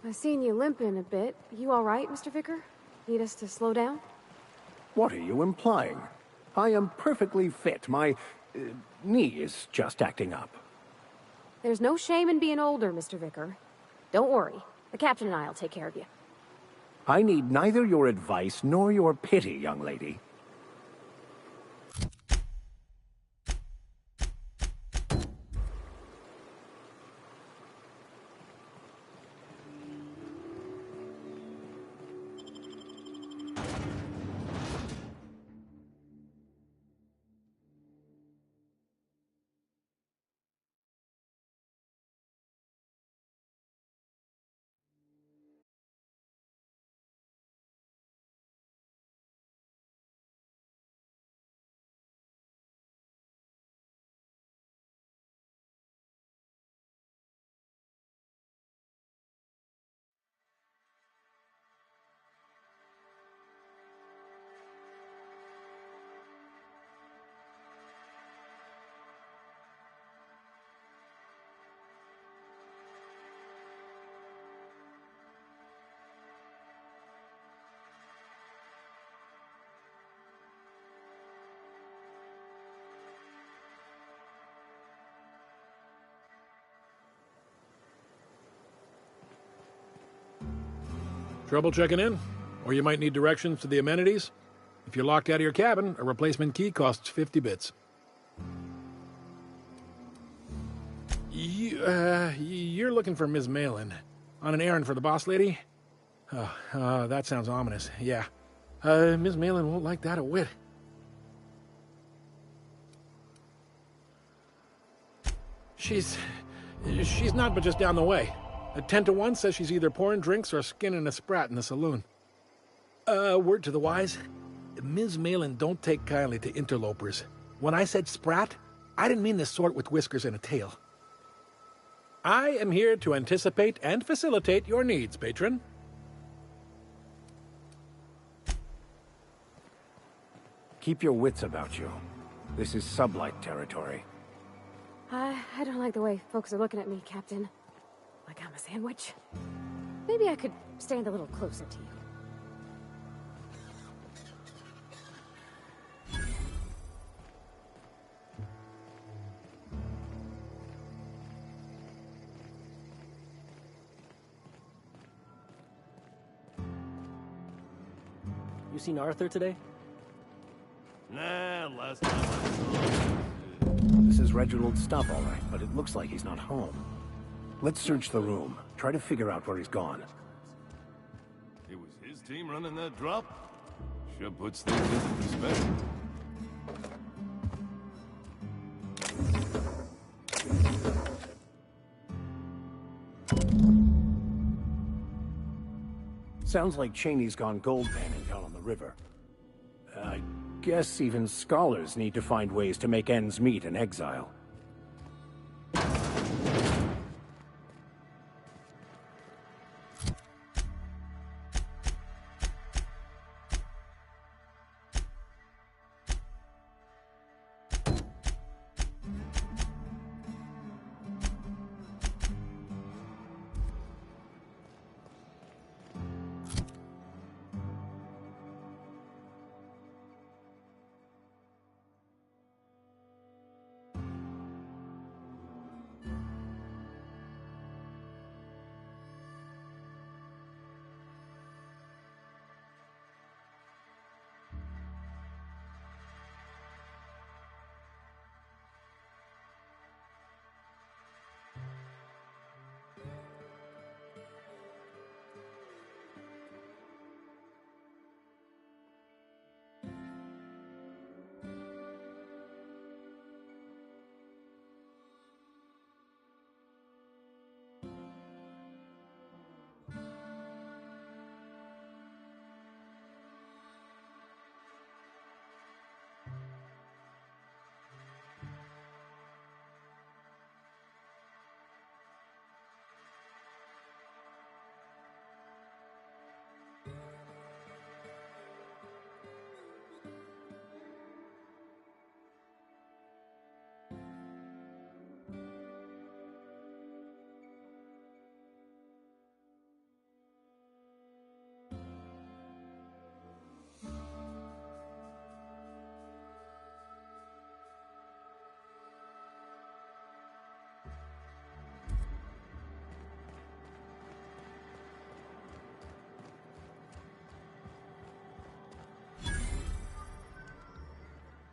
I've seen you limping a bit. You all right, Mr. Vicar? Need us to slow down? What are you implying? I am perfectly fit. My knee is just acting up. There's no shame in being older, Mr. Vicar. Don't worry. The captain and I'll take care of you. I need neither your advice nor your pity, young lady. Trouble checking in? Or you might need directions to the amenities? If you're locked out of your cabin, a replacement key costs 50 bits. You're looking for Ms. Malin. On an errand for the boss lady? That sounds ominous. Yeah. Ms. Malin won't like that a whit. She's not but just down the way. A 10-to-1 says she's either pouring drinks or skinning a sprat in the saloon. Word to the wise, Ms. Malin don't take kindly to interlopers. When I said sprat, I didn't mean the sort with whiskers and a tail. I am here to anticipate and facilitate your needs, patron. Keep your wits about you. This is sublight territory. I don't like the way folks are looking at me, Captain. Like I'm a sandwich. Maybe I could stand a little closer to you. You seen Arthur today? Nah, last time I saw him. This is Reginald's stuff, all right, but it looks like he's not home. Let's search the room. Try to figure out where he's gone. It was his team running that drop? Sure puts things into perspective. Sounds like Cheney's gone gold panning down on the river. I guess even scholars need to find ways to make ends meet in exile.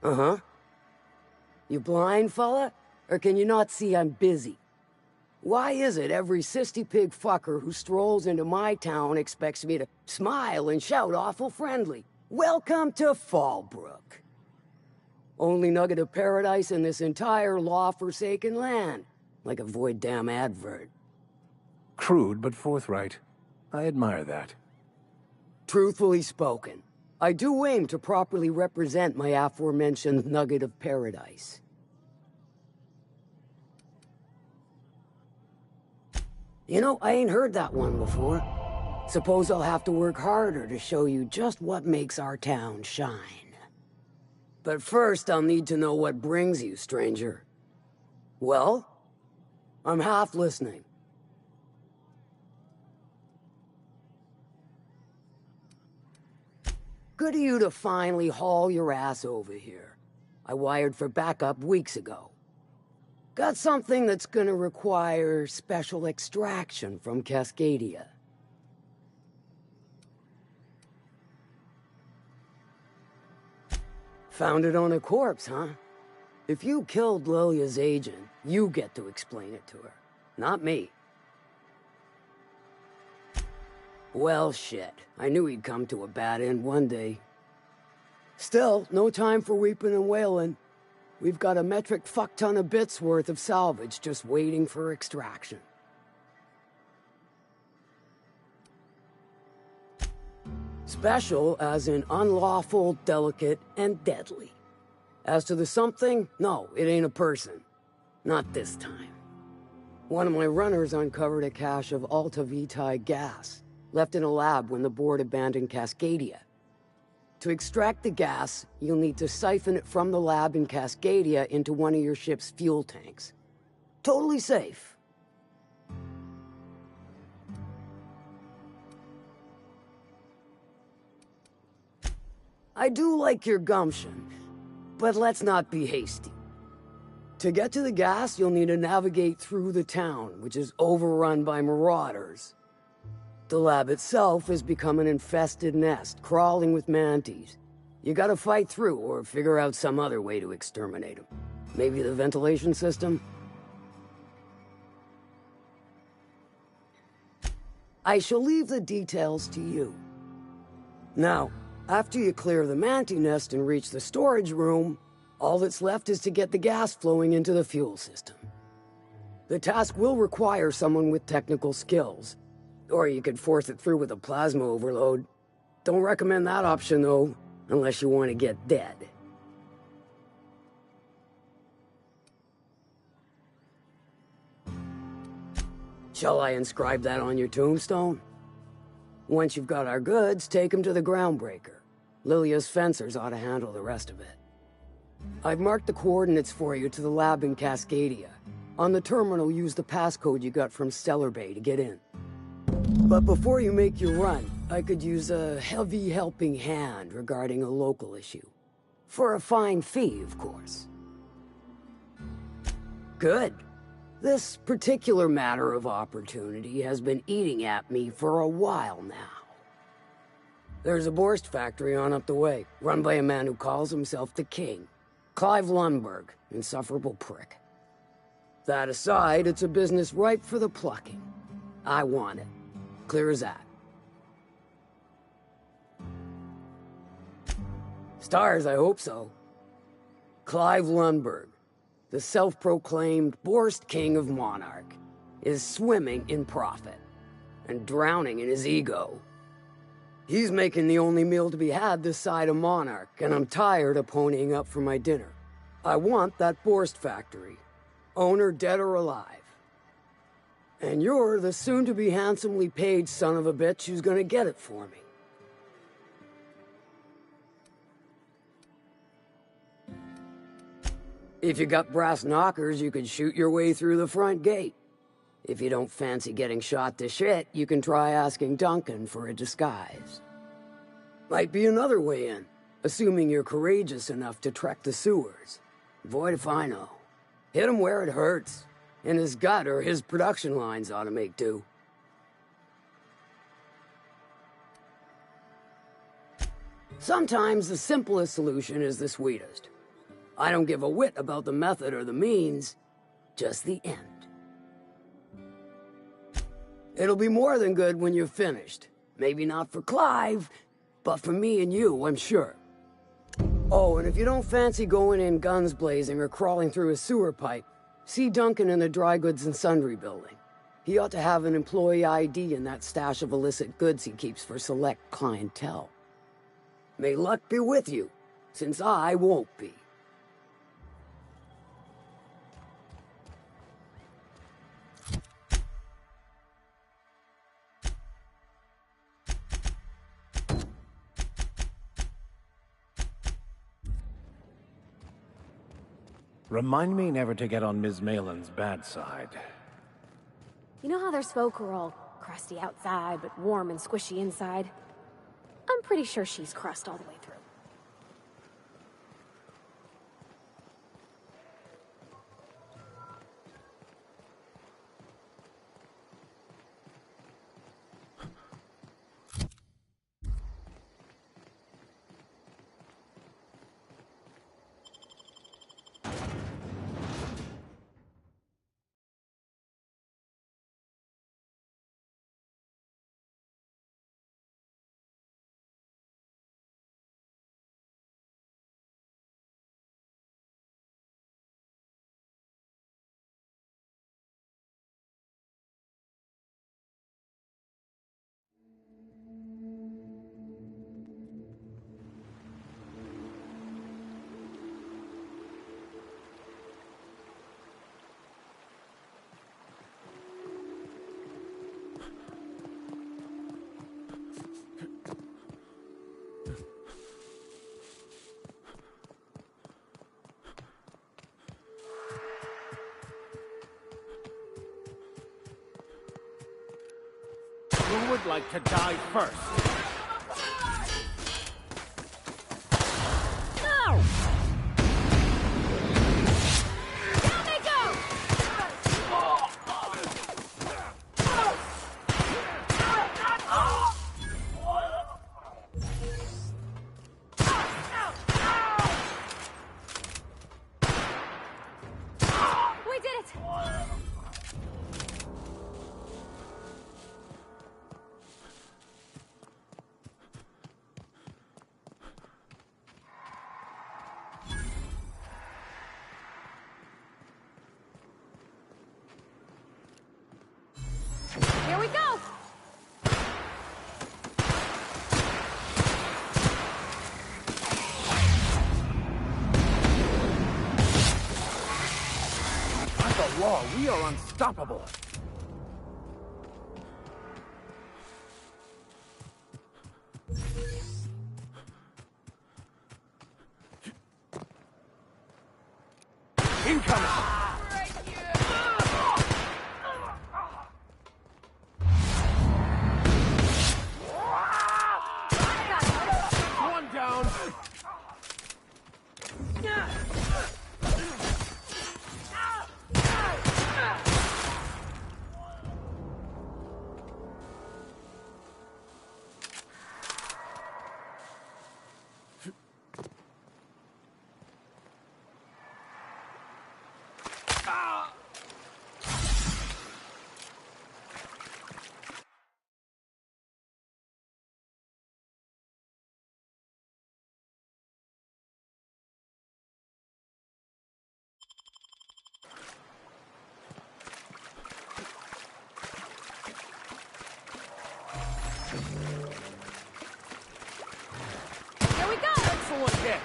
Uh-huh. You blind, fella? Or can you not see I'm busy? Why is it every sissy pig fucker who strolls into my town expects me to smile and shout awful friendly? Welcome to Fallbrook. Only nugget of paradise in this entire law-forsaken land. Like a void damn advert. Crude but forthright. I admire that. Truthfully spoken, I do aim to properly represent my aforementioned nugget of paradise. You know, I ain't heard that one before. Suppose I'll have to work harder to show you just what makes our town shine. But first, I'll need to know what brings you, stranger. Well? I'm half listening. Good of you to finally haul your ass over here. I wired for backup weeks ago. Got something that's gonna require special extraction from Cascadia. Found it on a corpse, huh? If you killed Lilia's agent, you get to explain it to her, not me. Well, shit. I knew he'd come to a bad end one day. Still, no time for weeping and wailing. We've got a metric fuck-ton of bits worth of salvage just waiting for extraction. Special as in unlawful, delicate, and deadly. As to the something, no, it ain't a person. Not this time. One of my runners uncovered a cache of Alta Vitae gas, left in a lab when the board abandoned Cascadia. To extract the gas, you'll need to siphon it from the lab in Cascadia into one of your ship's fuel tanks. Totally safe. I do like your gumption, but let's not be hasty. To get to the gas, you'll need to navigate through the town, which is overrun by marauders. The lab itself has become an infested nest, crawling with mantis. You gotta fight through or figure out some other way to exterminate them. Maybe the ventilation system? I shall leave the details to you. Now, after you clear the mantis nest and reach the storage room, all that's left is to get the gas flowing into the fuel system. The task will require someone with technical skills, or you could force it through with a plasma overload. Don't recommend that option, though, unless you want to get dead. Shall I inscribe that on your tombstone? Once you've got our goods, take them to the groundbreaker. Lilia's fencers ought to handle the rest of it. I've marked the coordinates for you to the lab in Cascadia. On the terminal, use the passcode you got from Stellar Bay to get in. But before you make your run, I could use a heavy helping hand regarding a local issue. For a fine fee, of course. Good. This particular matter of opportunity has been eating at me for a while now. There's a Borst factory on up the way, run by a man who calls himself the King. Clive Lundberg, insufferable prick. That aside, it's a business ripe for the plucking. I want it. Clear as that. Stars, I hope so. Clive Lundberg, the self-proclaimed Borst King of Monarch, is swimming in profit and drowning in his ego. He's making the only meal to be had this side of Monarch, and I'm tired of ponying up for my dinner. I want that Borst factory, owner dead or alive. And you're the soon-to-be handsomely paid son of a bitch who's gonna get it for me. If you got brass knockers, you could shoot your way through the front gate. If you don't fancy getting shot to shit, you can try asking Duncan for a disguise. Might be another way in, assuming you're courageous enough to trek the sewers. Void if I know. Hit him where it hurts. In his gut or his production lines ought to make do. Sometimes the simplest solution is the sweetest. I don't give a whit about the method or the means, just the end. It'll be more than good when you're finished. Maybe not for Clive, but for me and you, I'm sure. Oh, and if you don't fancy going in guns blazing or crawling through a sewer pipe, see Duncan in the Dry Goods and Sundry building. He ought to have an employee ID in that stash of illicit goods he keeps for select clientele. May luck be with you, since I won't be. Remind me never to get on Ms. Malin's bad side. You know how there's folk who are all crusty outside, but warm and squishy inside? I'm pretty sure she's crust all the way through. Who would like to die first? No! Down they go! We did it! Here we go! By the law, we are unstoppable. Incoming! One down. Here we go! Excellent hit.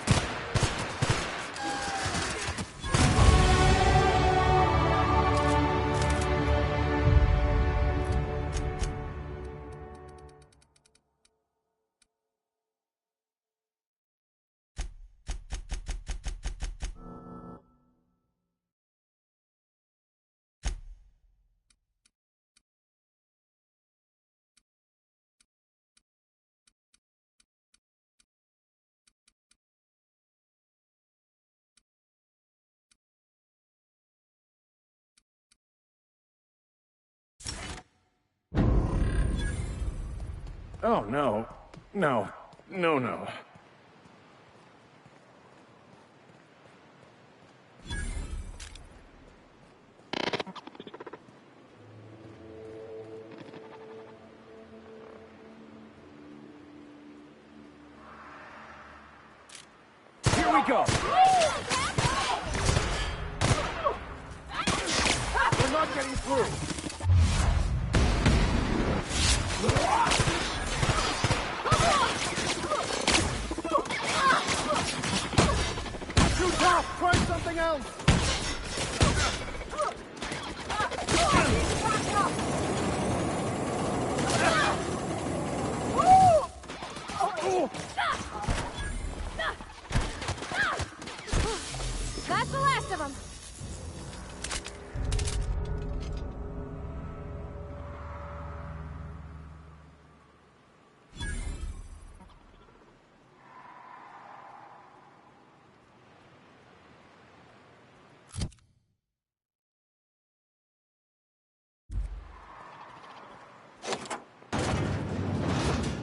Oh, no. No. No, no. Here we go. We're not getting through. Too tough! Try something else! That's the last of them!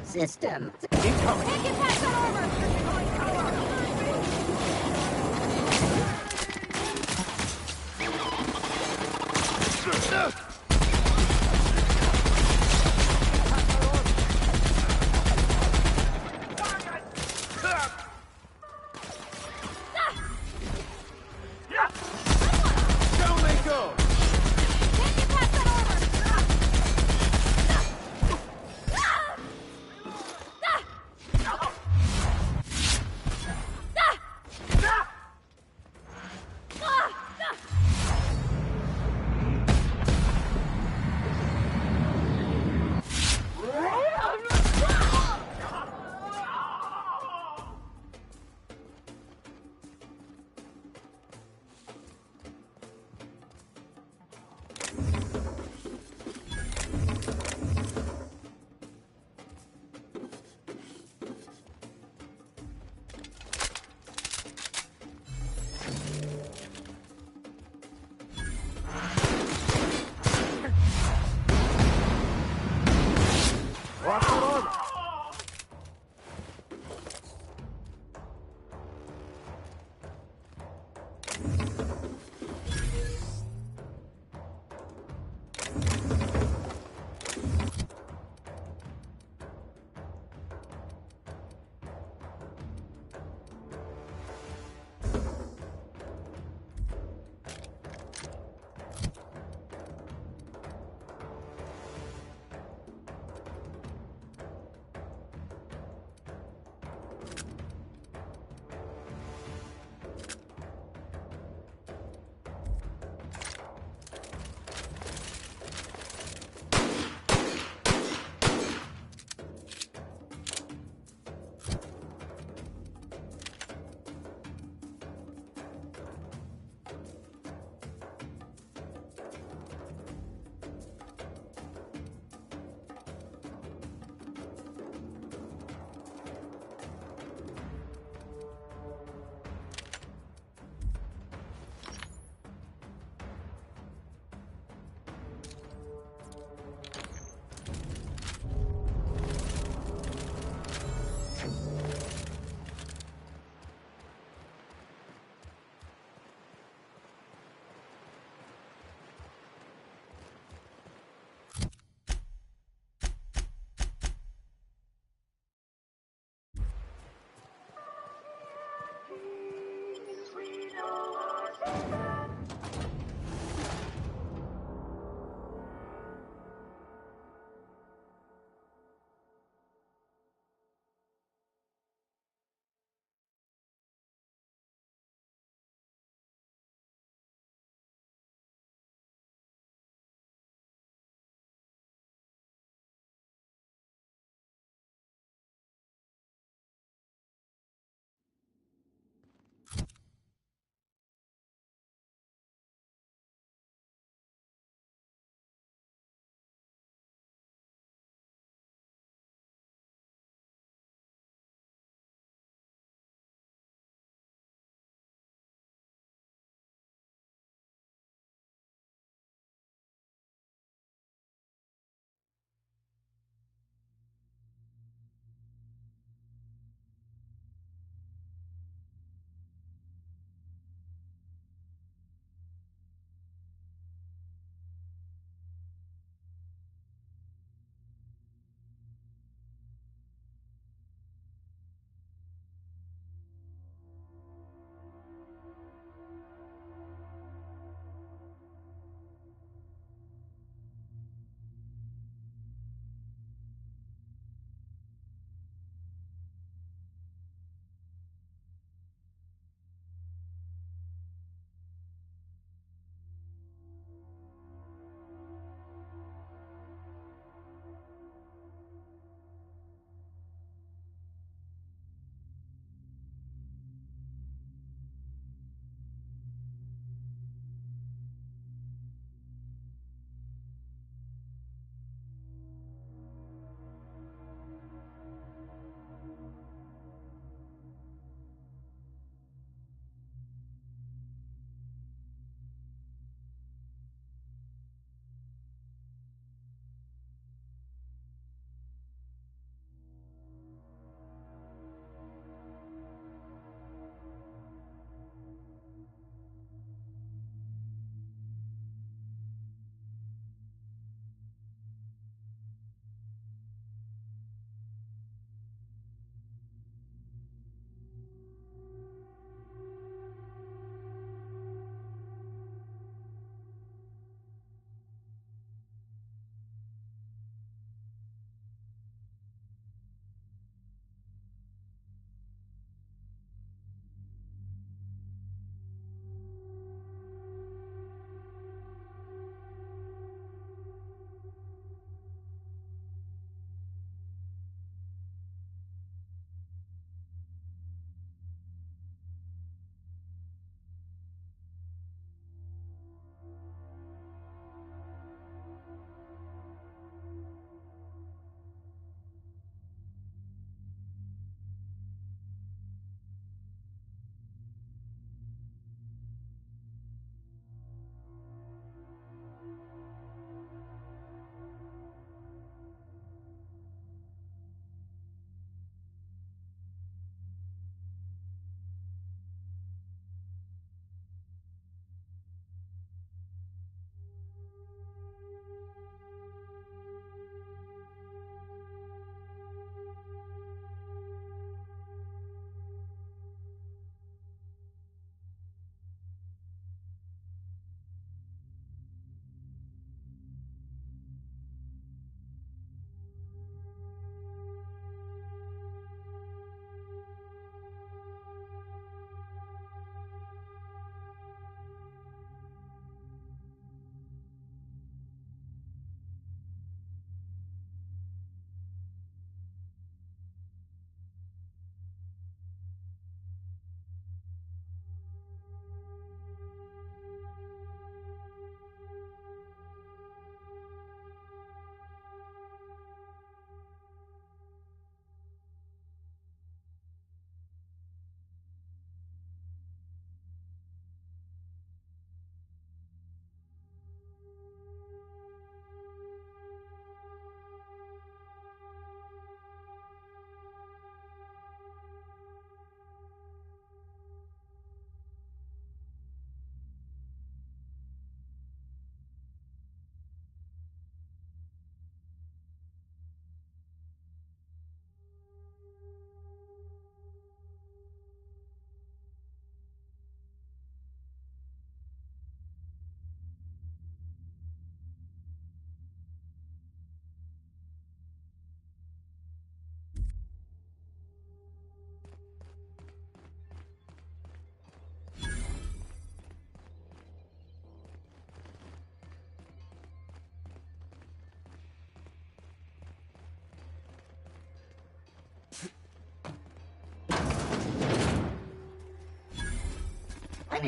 System. Incoming! Can't get past that armor! Down they go! Can't get past that armor!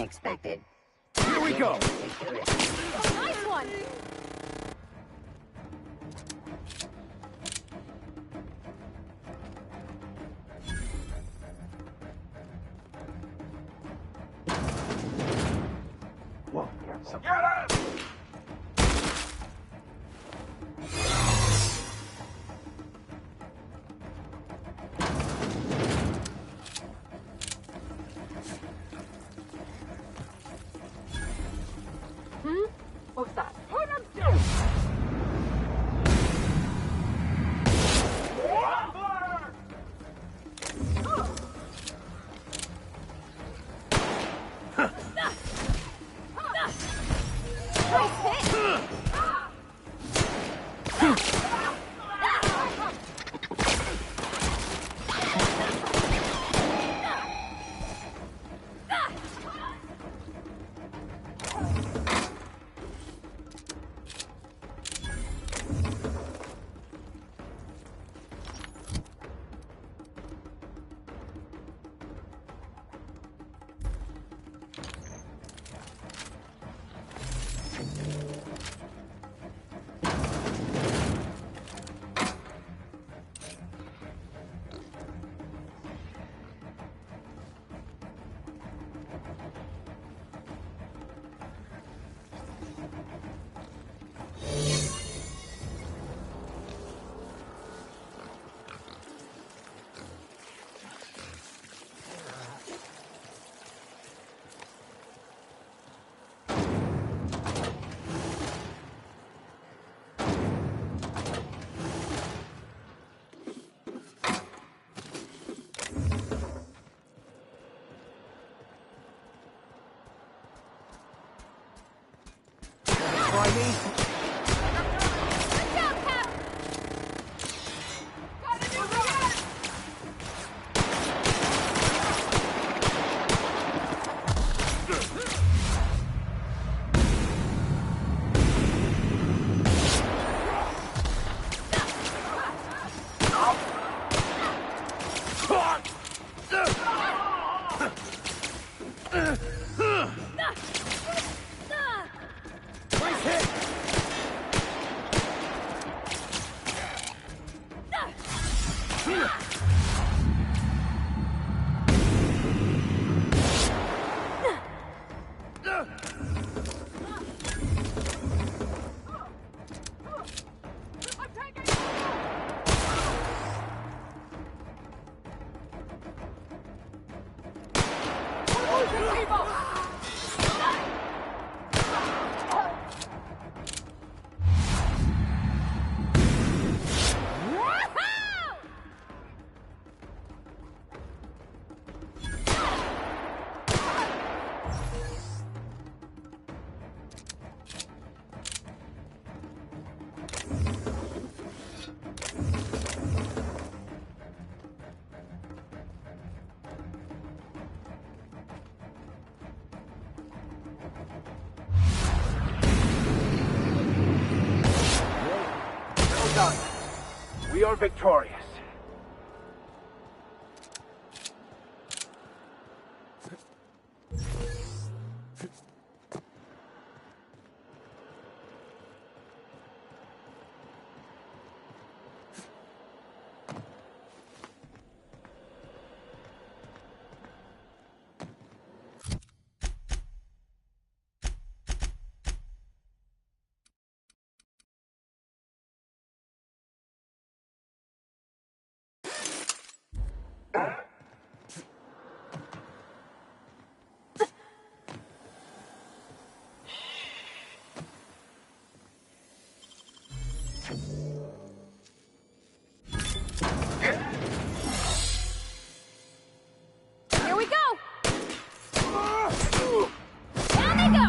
expected. Here we go! Nice one! Get up! What's that? Put him down! Try me? Well done. We are victorious. Here we go! Down they go!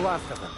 last of them.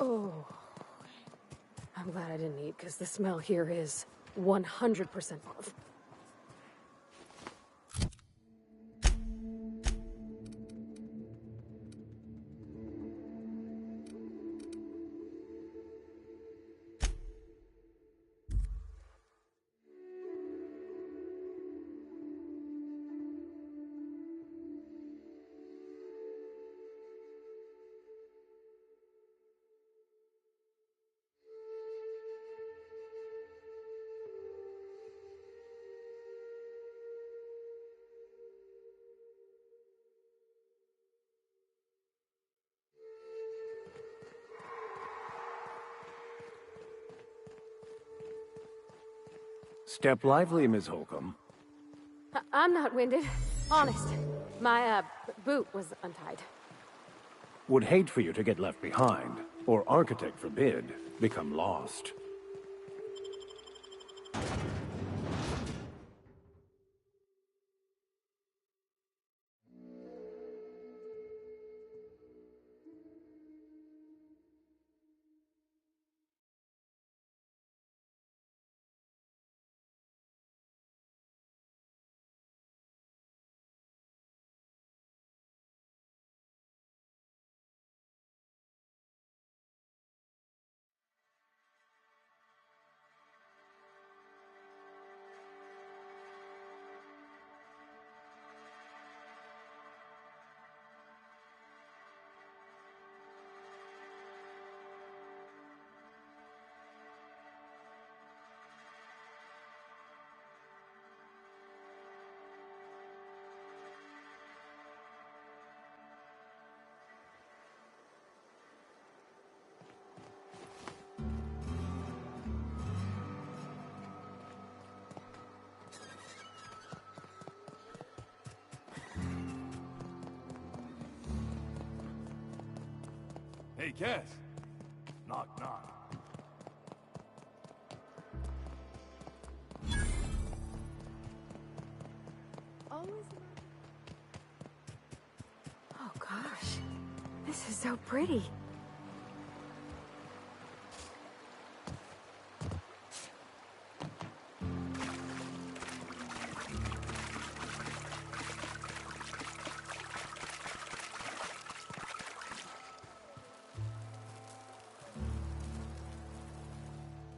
Oh. I'm glad I didn't eat, because the smell here is 100% off. Step lively, Ms. Holcomb. I'm not winded. Honest. My, boot was untied. Would hate for you to get left behind, or architect forbid, become lost. Hey, Cass. Knock, knock. Oh gosh, this is so pretty.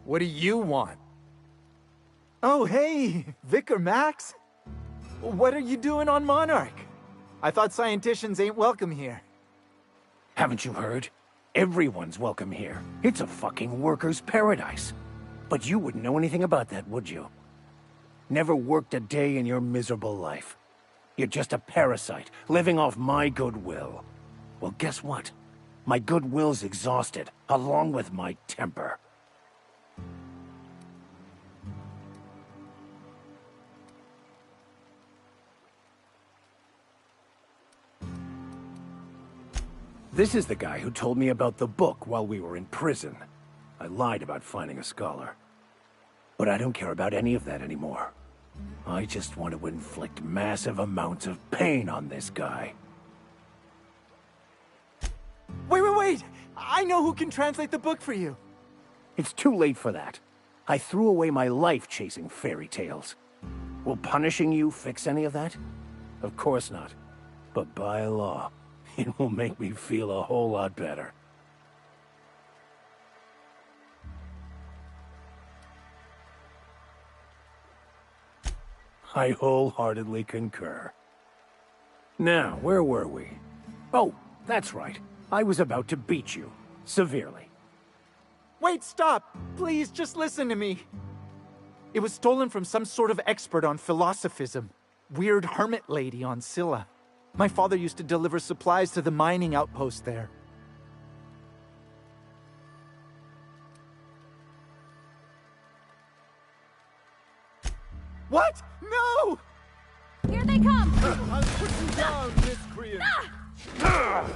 What do you want? Oh, hey, Vicar Max. What are you doing on Monarch? I thought scienticians ain't welcome here. Haven't you heard? Everyone's welcome here. It's a fucking worker's paradise. But you wouldn't know anything about that, would you? Never worked a day in your miserable life. You're just a parasite, living off my goodwill. Well, guess what? My goodwill's exhausted, along with my temper. This is the guy who told me about the book while we were in prison. I lied about finding a scholar. But I don't care about any of that anymore. I just want to inflict massive amounts of pain on this guy. Wait! I know who can translate the book for you. It's too late for that. I threw away my life chasing fairy tales. Will punishing you fix any of that? Of course not. But by law, it will make me feel a whole lot better. I wholeheartedly concur. Now, where were we? Oh, that's right. I was about to beat you. Severely. Wait, stop! Please, just listen to me. It was stolen from some sort of expert on philosophism. Weird hermit lady on Scylla. My father used to deliver supplies to the mining outpost there. What? No! Here they come! I'll put you down, miscreant!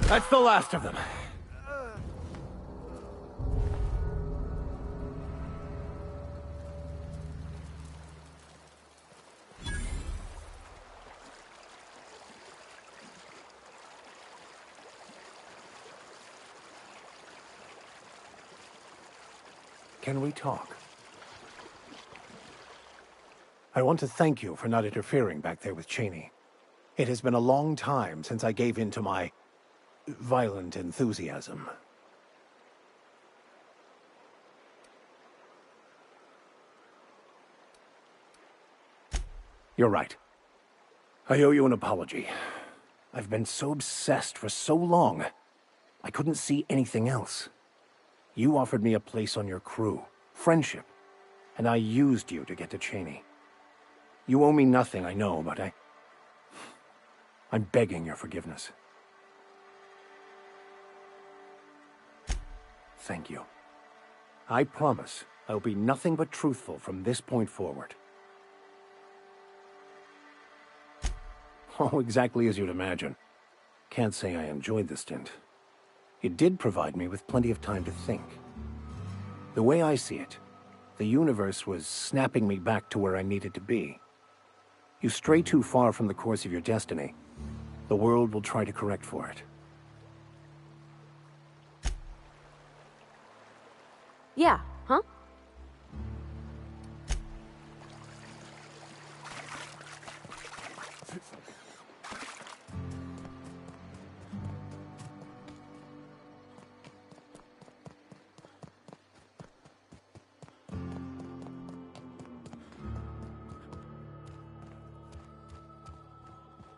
That's the last of them. Can we talk? I want to thank you for not interfering back there with Cheney. It has been a long time since I gave in to my violent enthusiasm. You're right. I owe you an apology. I've been so obsessed for so long, I couldn't see anything else. You offered me a place on your crew, friendship, and I used you to get to Cheney. You owe me nothing, I know, but I'm begging your forgiveness. Thank you. I promise I'll be nothing but truthful from this point forward. Oh, exactly as you'd imagine. Can't say I enjoyed the stint. It did provide me with plenty of time to think. The way I see it, the universe was snapping me back to where I needed to be. You stray too far from the course of your destiny, the world will try to correct for it. Yeah, huh?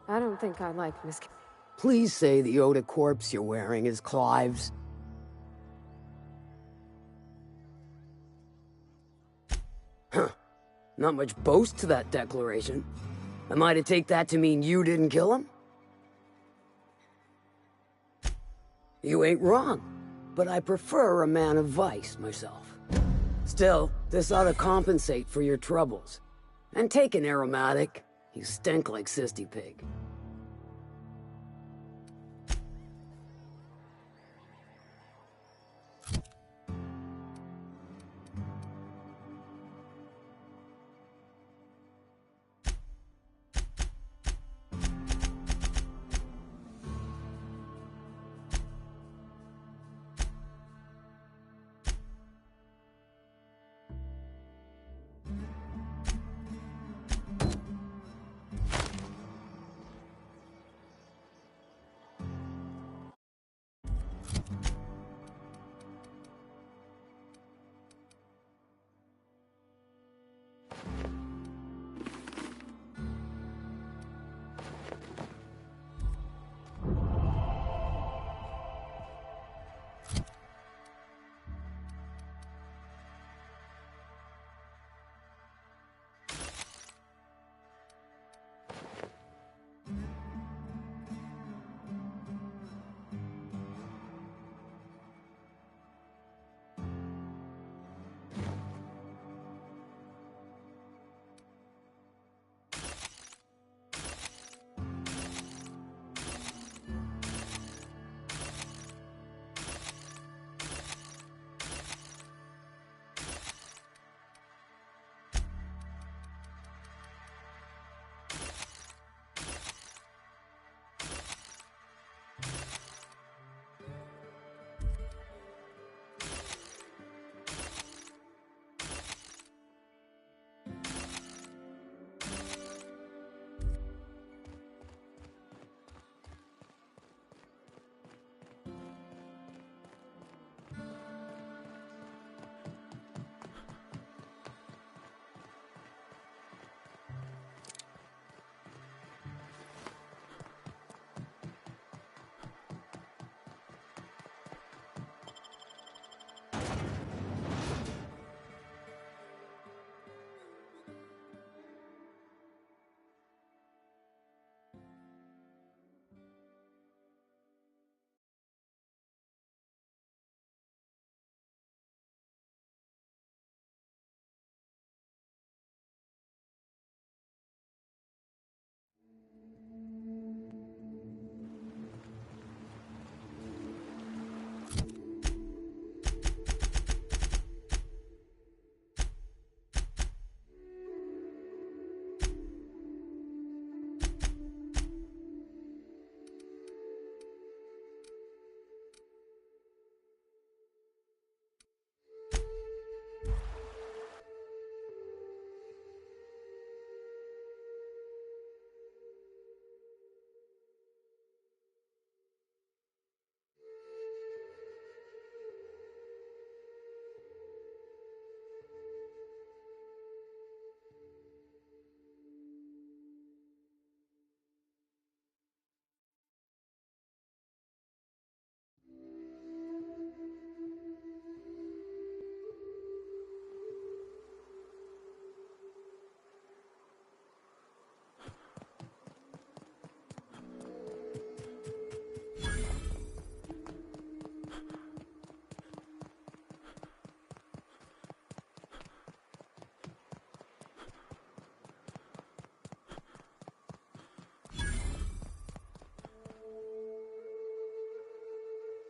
I don't think I like Miss... Please say the Yoda corpse you're wearing is Clive's. Huh. Not much boast to that declaration. Am I to take that to mean you didn't kill him? You ain't wrong, but I prefer a man of vice, myself. Still, this ought to compensate for your troubles. And take an aromatic. You stink like Sisty Pig.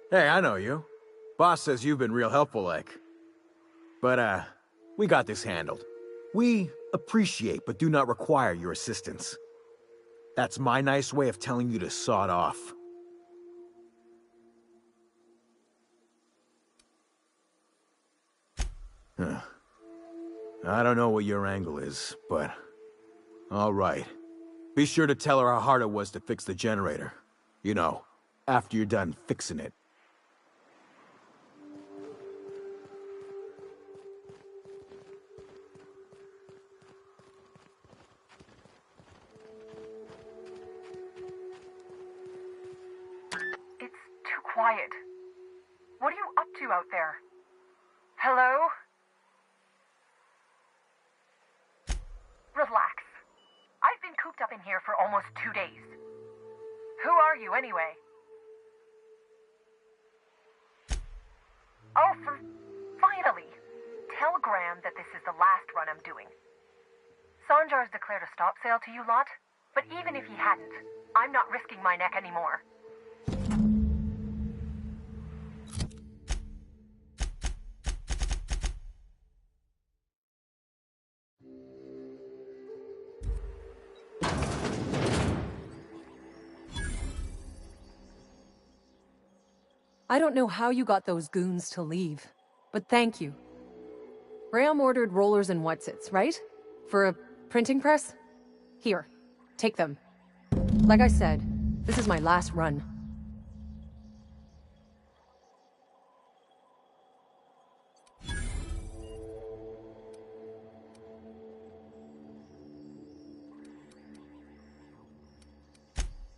Hey, I know you. Boss says you've been real helpful, like. But, we got this handled. We appreciate but do not require your assistance. That's my nice way of telling you to sod off. Huh. I don't know what your angle is, but... Alright. Be sure to tell her how hard it was to fix the generator. You know, after you're done fixing it. It's too quiet. What are you up to out there? Hello? Relax. I've been cooped up in here for almost 2 days. Who are you, anyway? Oh, finally! Tell Graham that this is the last run I'm doing. Sanjar's declared a stop sale to you lot, but even if he hadn't, I'm not risking my neck anymore. I don't know how you got those goons to leave, but thank you. Graham ordered rollers and whatsits, right? For a printing press? Here, take them. Like I said, this is my last run.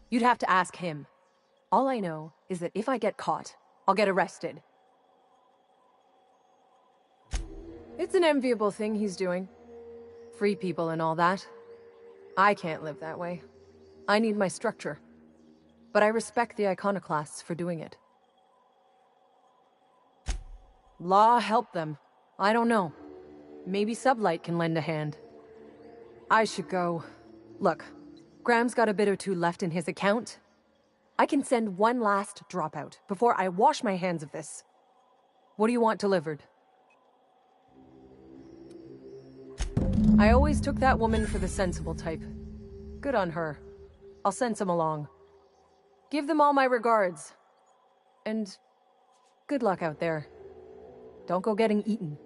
You'd have to ask him. All I know is that if I get caught, I'll get arrested. It's an enviable thing he's doing. Free people and all that. I can't live that way. I need my structure. But I respect the iconoclasts for doing it. Law help them. I don't know. Maybe Sublight can lend a hand. I should go. Look, Graham's got a bit or two left in his account. I can send one last dropout before I wash my hands of this. What do you want delivered? I always took that woman for the sensible type. Good on her. I'll send some along. Give them all my regards. And good luck out there. Don't go getting eaten.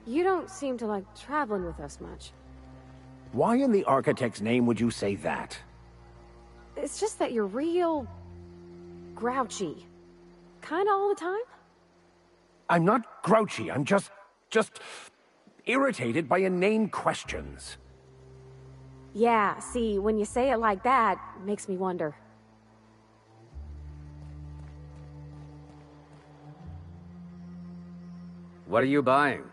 You don't seem to like traveling with us much. Why in the architect's name would you say that? It's just that you're real... grouchy. Kinda all the time? I'm not grouchy, I'm just irritated by inane questions. Yeah, see, when you say it like that, it makes me wonder. What are you buying?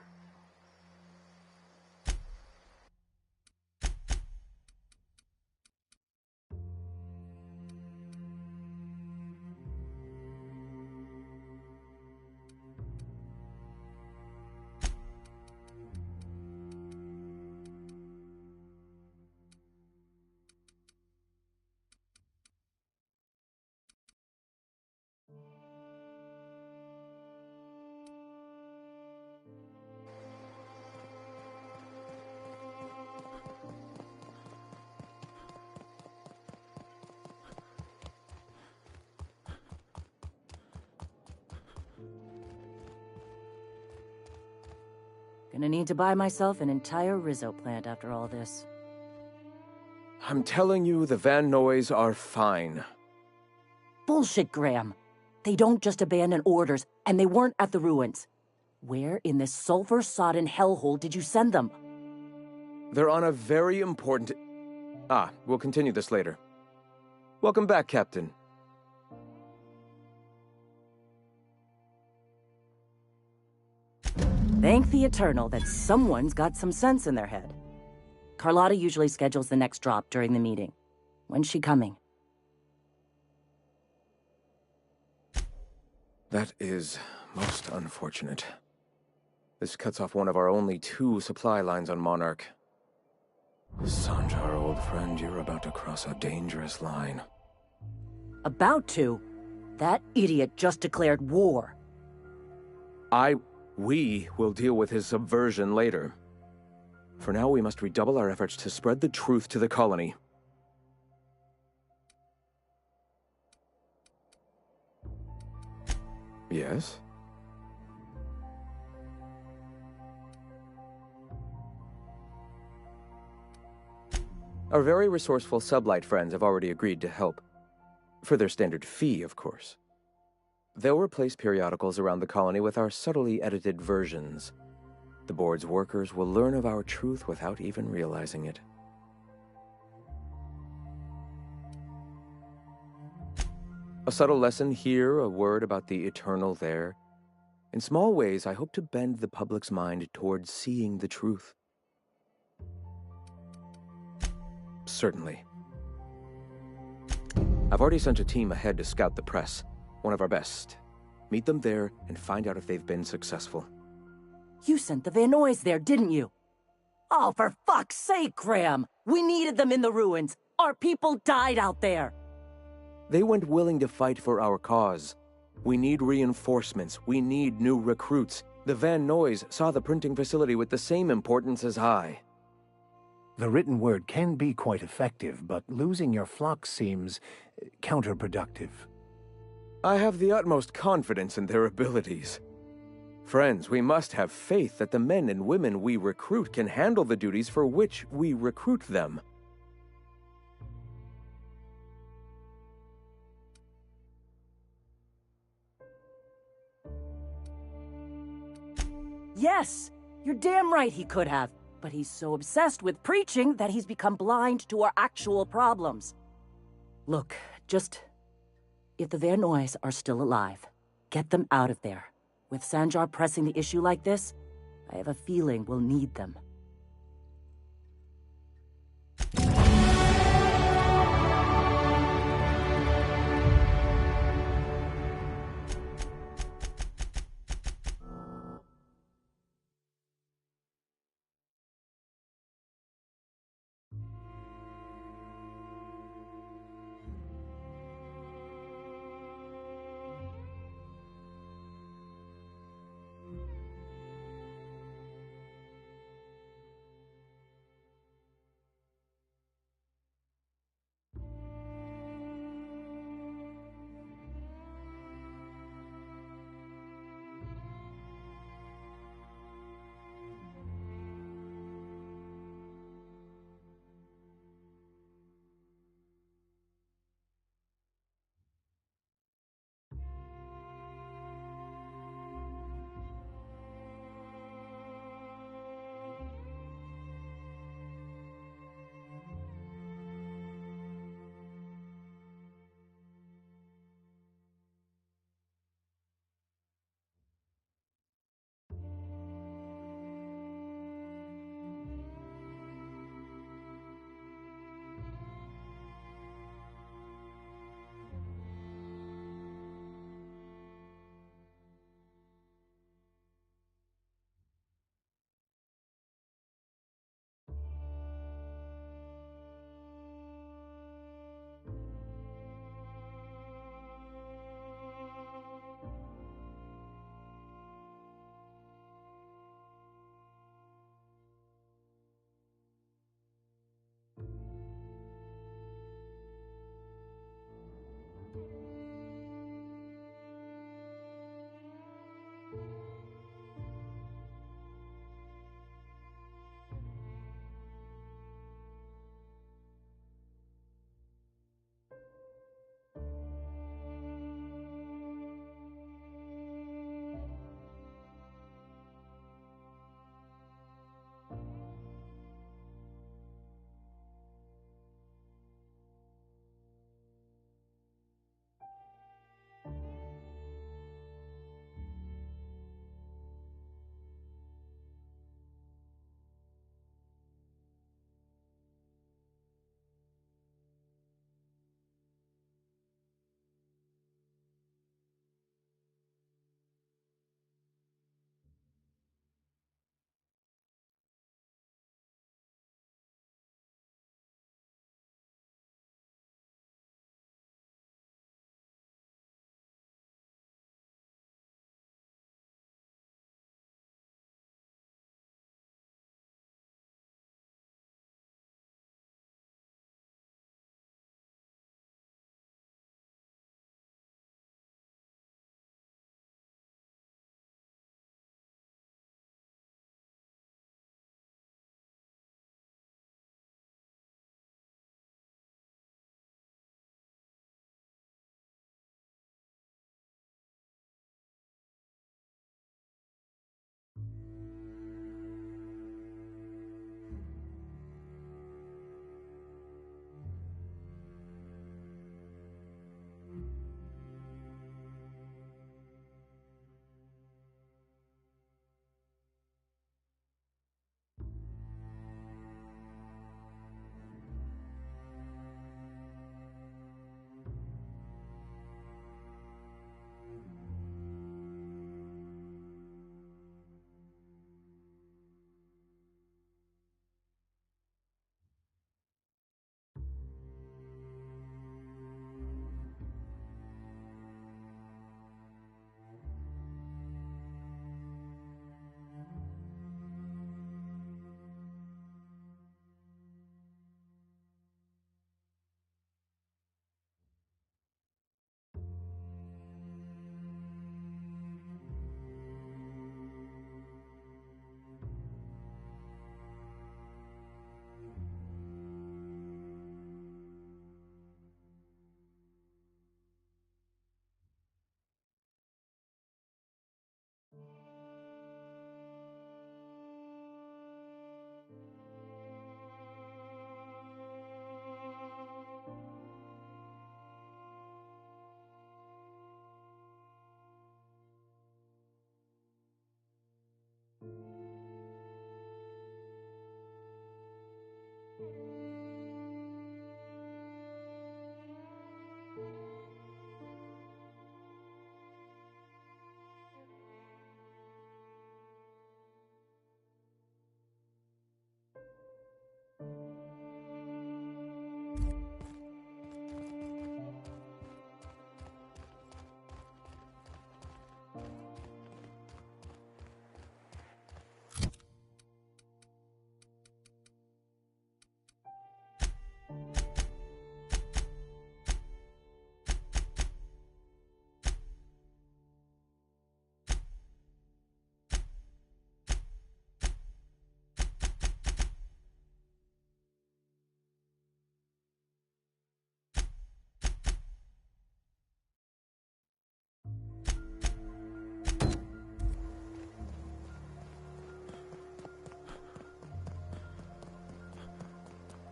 Gonna need to buy myself an entire Rizzo plant after all this. I'm telling you, the Van Noys are fine. Bullshit, Graham. They don't just abandon orders, and they weren't at the ruins. Where in this sulfur-sodden hellhole did you send them? They're on a very important... we'll continue this later. Welcome back, Captain. Thank the Eternal that someone's got some sense in their head. Carlotta usually schedules the next drop during the meeting. When's she coming? That is most unfortunate. This cuts off one of our only 2 supply lines on Monarch. Sanjar, old friend, you're about to cross a dangerous line. About to? That idiot just declared war. We will deal with his subversion later. For now, we must redouble our efforts to spread the truth to the colony. Yes? Our very resourceful sublight friends have already agreed to help. For their standard fee, of course. They'll replace periodicals around the colony with our subtly edited versions. The board's workers will learn of our truth without even realizing it. A subtle lesson here, a word about the eternal there. In small ways, I hope to bend the public's mind towards seeing the truth. Certainly. I've already sent a team ahead to scout the press. One of our best. Meet them there and find out if they've been successful. You sent the Van Noys there, didn't you? Oh, for fuck's sake, Graham! We needed them in the ruins! Our people died out there! They went willing to fight for our cause. We need reinforcements. We need new recruits. The Van Noys saw the printing facility with the same importance as I. The written word can be quite effective, but losing your flock seems counterproductive. I have the utmost confidence in their abilities. Friends, we must have faith that the men and women we recruit can handle the duties for which we recruit them. Yes! You're damn right he could have. But he's so obsessed with preaching that he's become blind to our actual problems. Look, if the Van Noys are still alive, get them out of there. With Sanjar pressing the issue like this, I have a feeling we'll need them.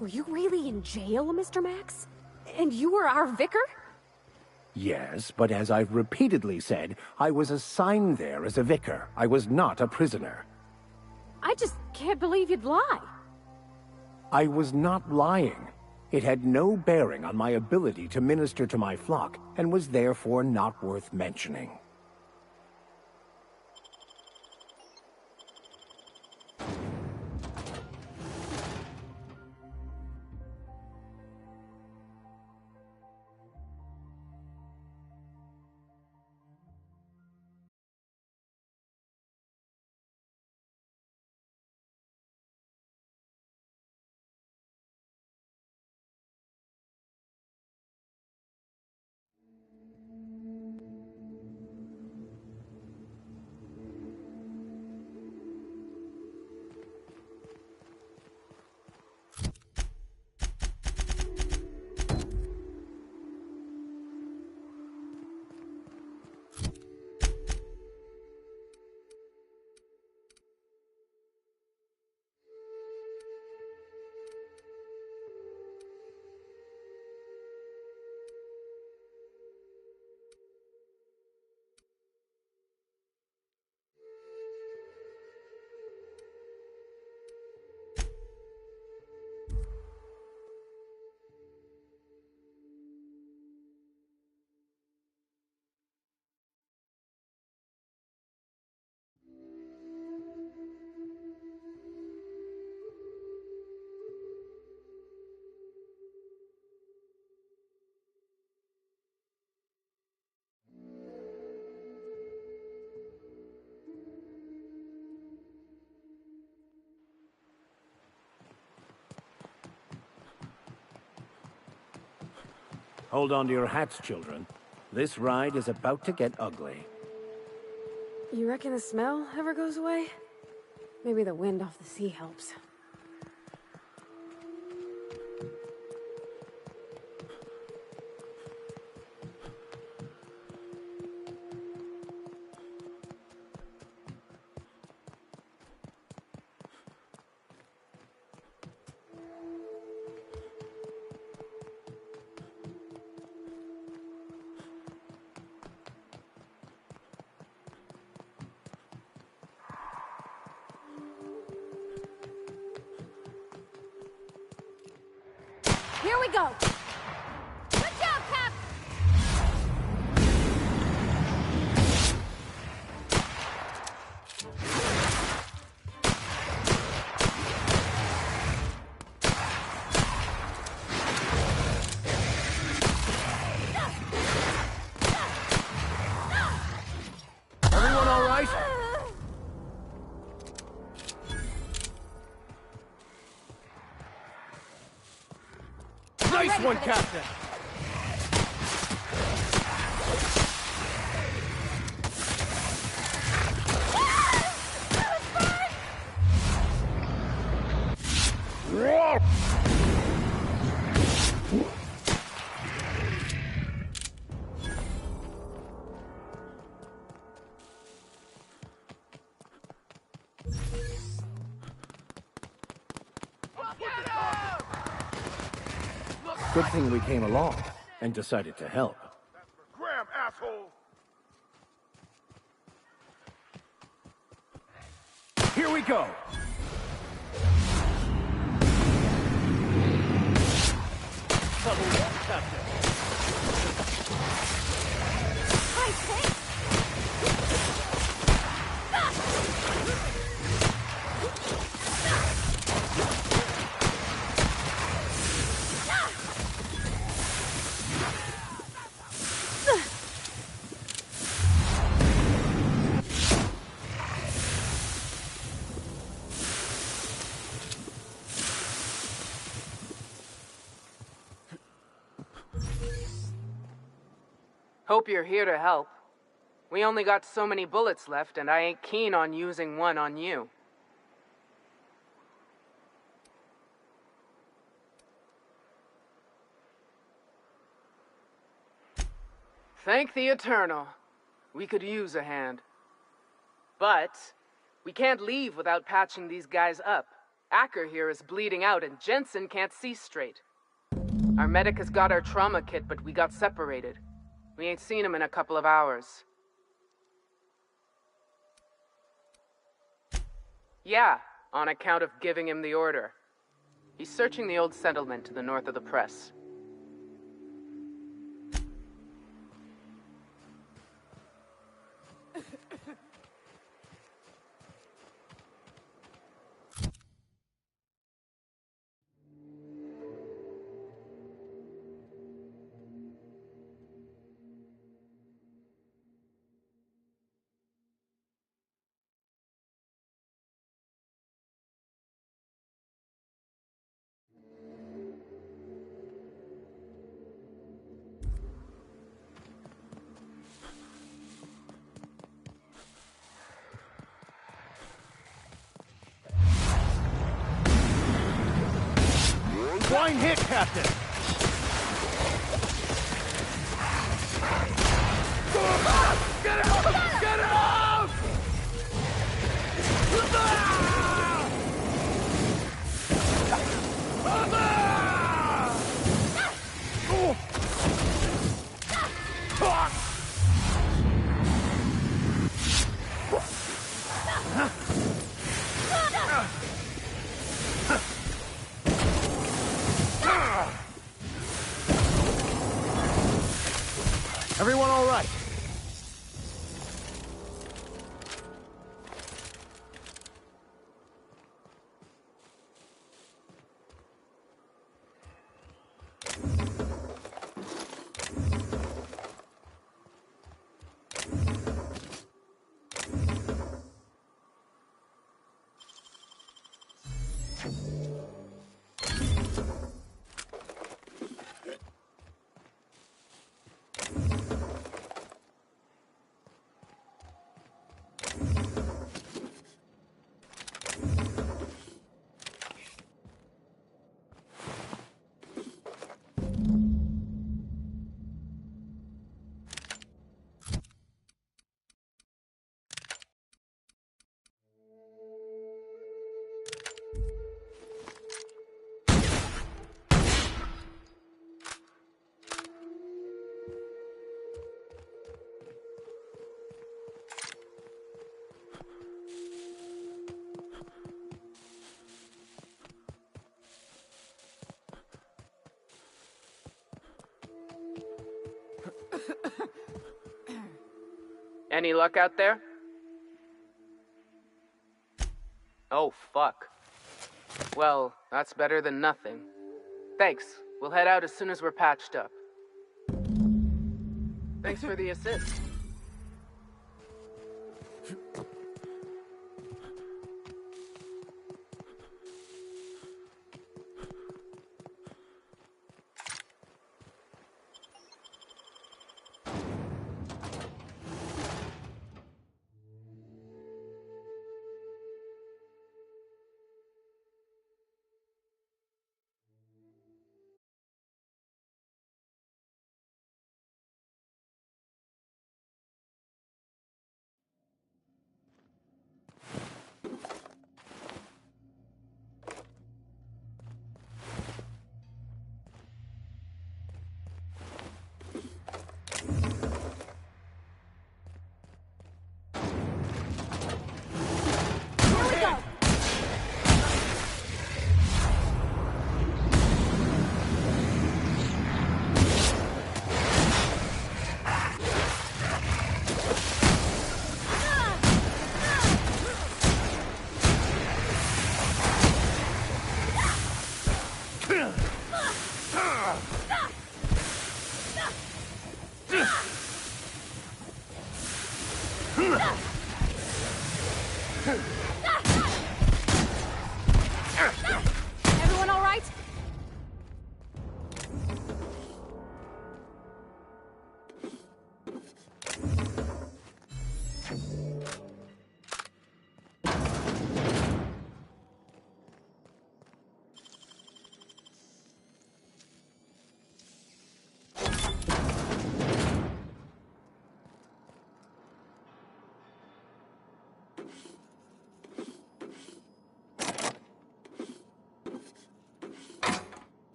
Were you really in jail, Mr. Max? And you were our vicar? Yes, but as I've repeatedly said, I was assigned there as a vicar. I was not a prisoner. I just can't believe you'd lie. I was not lying. It had no bearing on my ability to minister to my flock, and was therefore not worth mentioning. Hold on to your hats, children. This ride is about to get ugly. You reckon the smell ever goes away? Maybe the wind off the sea helps. Here we go! Good job, Cap! Everyone all right? Nice one, Captain! Good thing we came along and decided to help. Graham, asshole! Here we go! subtle one, Captain. Hi, Tank! Hope you're here to help. We only got so many bullets left, and I ain't keen on using one on you. Thank the Eternal. We could use a hand. But we can't leave without patching these guys up. Acker here is bleeding out, and Jensen can't see straight. Our medic has got our trauma kit, but we got separated. We ain't seen him in a couple of hours. Yeah, on account of giving him the order. He's searching the old settlement to the north of the press. Flying hit, Captain! Get out! Get out! Everyone all right? Any luck out there? Oh, fuck. Well, that's better than nothing. Thanks. We'll head out as soon as we're patched up. Thanks for the assist.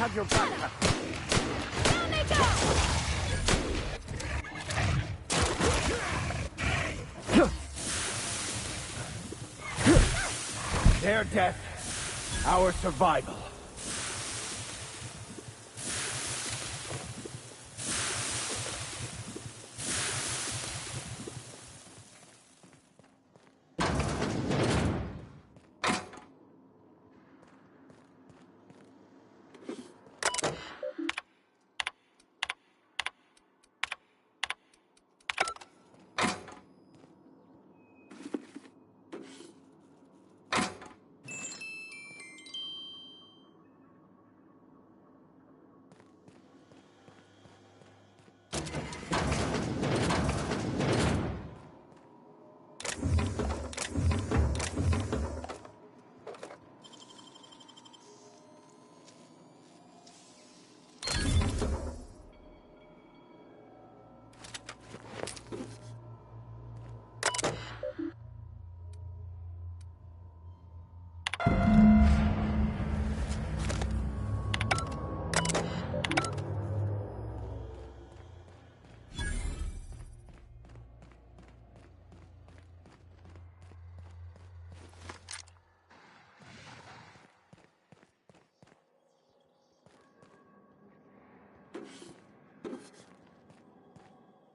have your back, Captain. Their death, our survival.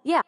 Yeah.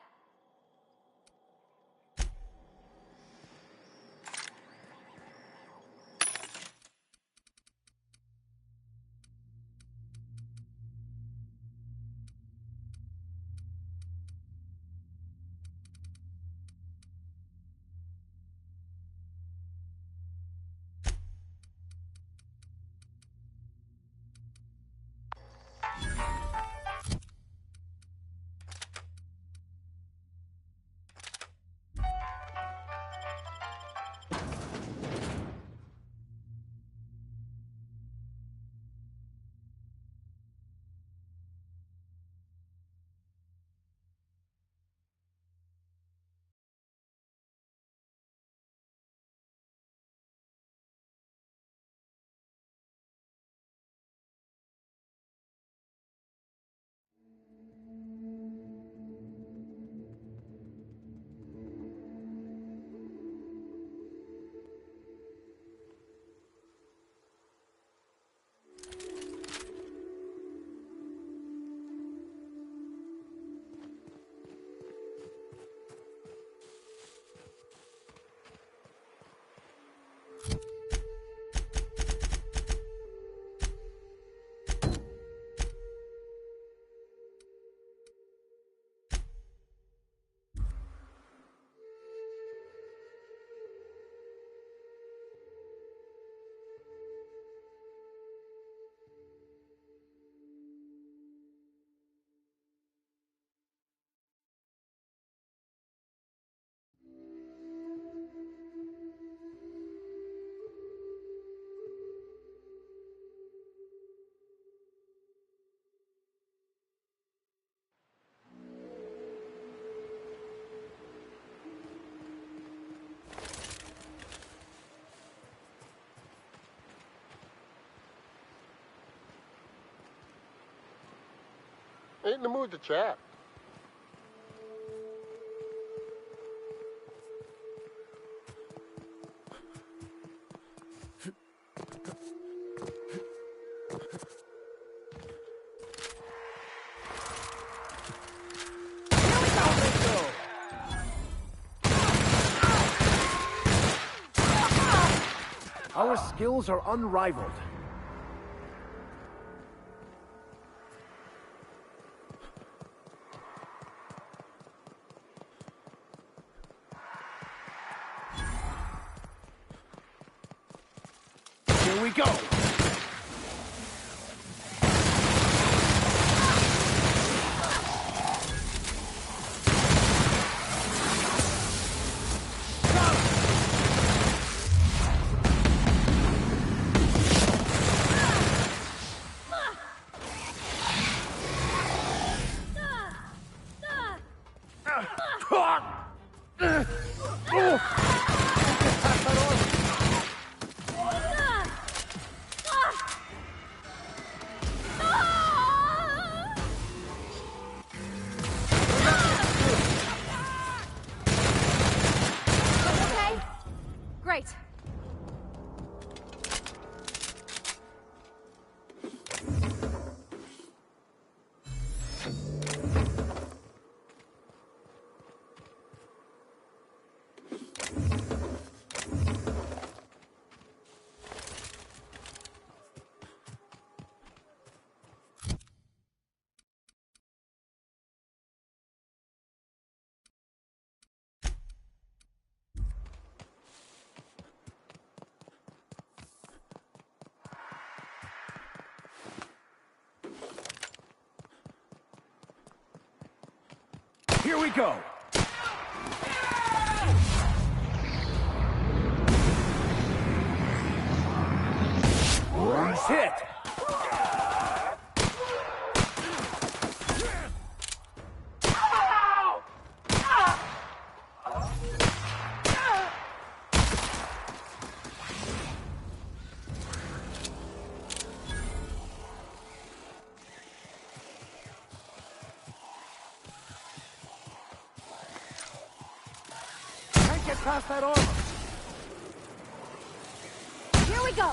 Ain't in the mood to chat. Our skills are unrivaled. Here we go! Here we go. He's hit. Can't get past that armor. Here we go!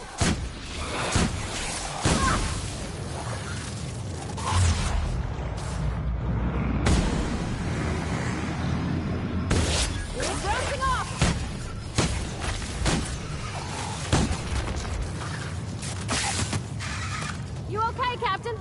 It's bouncing off! You okay, Captain?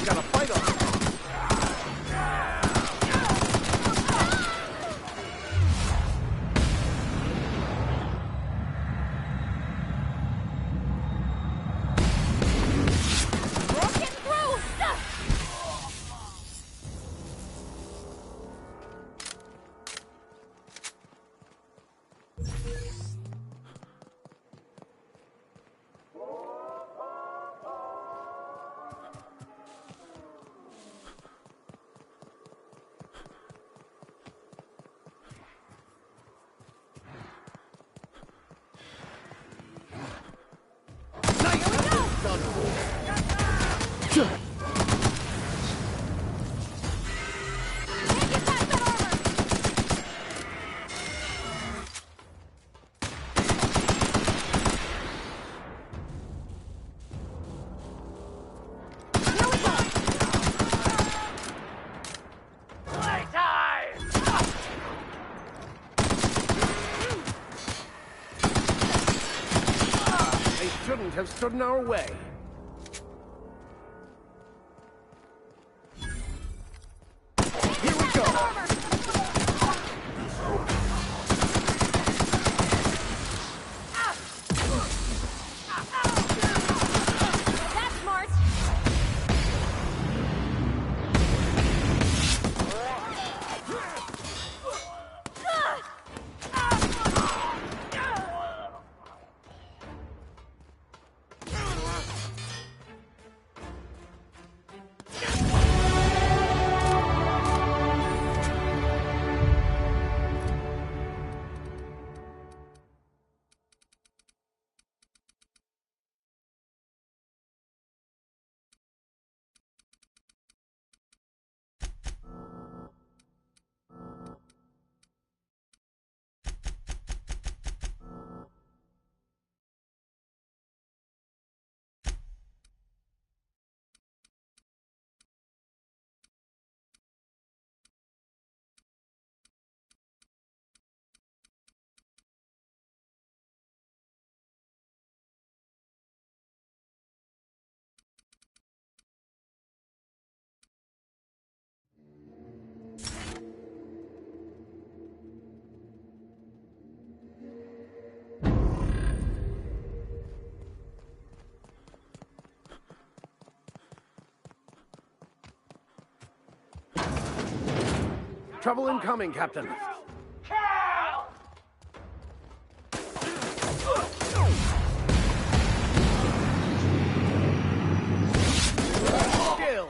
Gotta fight on. Shouldn't have stood in our way. Here we go. That's smart! Trouble incoming, Captain. Still.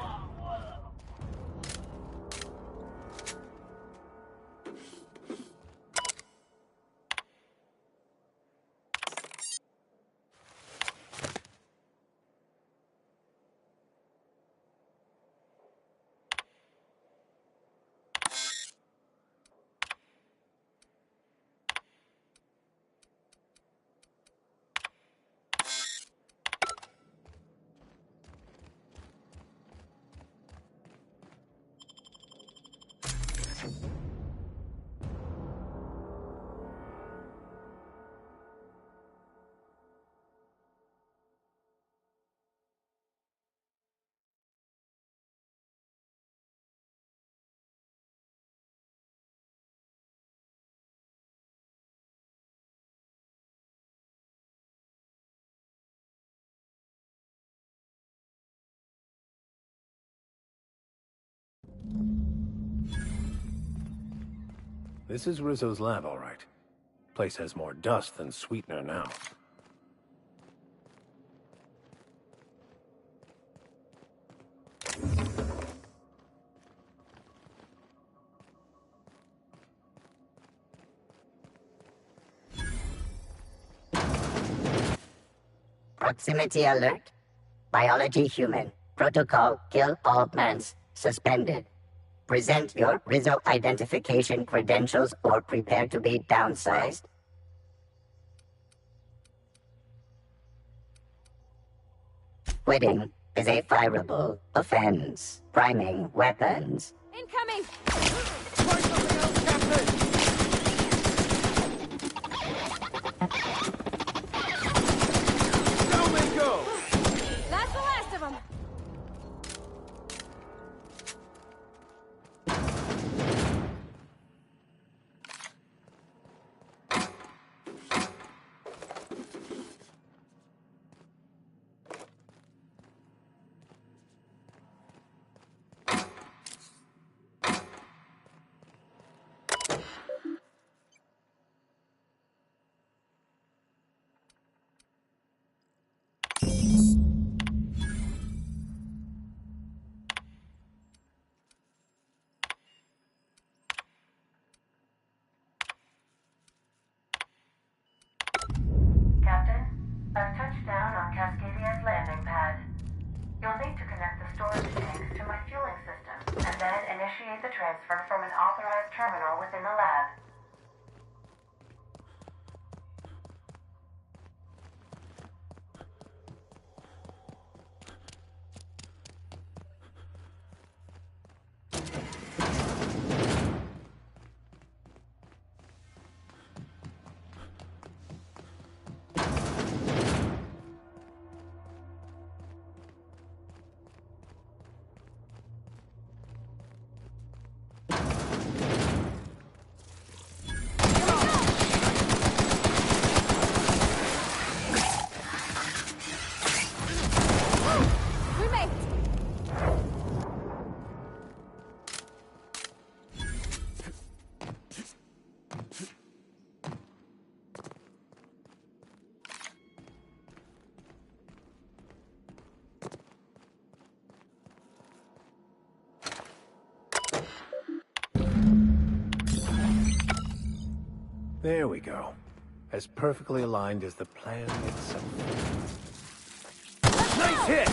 This is Rizzo's lab, all right. Place has more dust than sweetener now. Proximity alert. Biology human. Protocol kill all plants. Suspended. Present your Rizzo identification credentials or prepare to be downsized. Quitting is a fireable offense. Priming weapons. Incoming! Down they go! That's the last of them! Captain, I've touched down on Cascadia's landing pad. You'll need to connect the storage tanks to my fueling system, and then initiate the transfer from an authorized terminal within the lab. There we go. As perfectly aligned as the plan itself. Nice hit!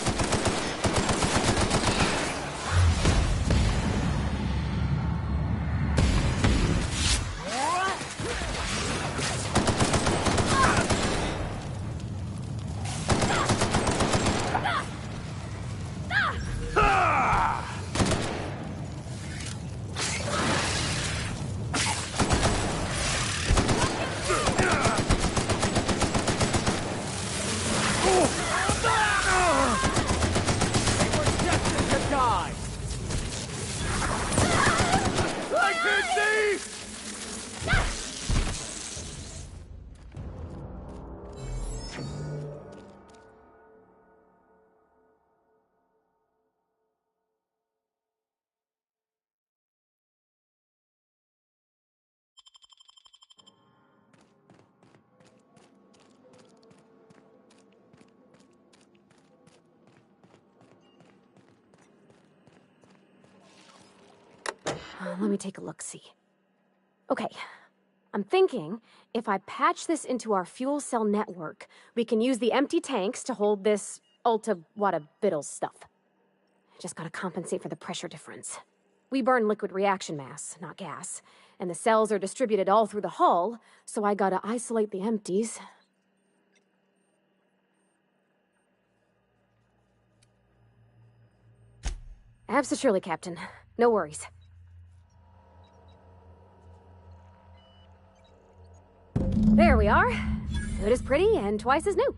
Let me take a look-see. Okay, I'm thinking if I patch this into our fuel cell network, we can use the empty tanks to hold this ulta-wada-biddle stuff. Just gotta compensate for the pressure difference. We burn liquid reaction mass, not gas, and the cells are distributed all through the hull, so I gotta isolate the empties. Absolutely, Captain. No worries. There we are. Good as pretty and twice as new.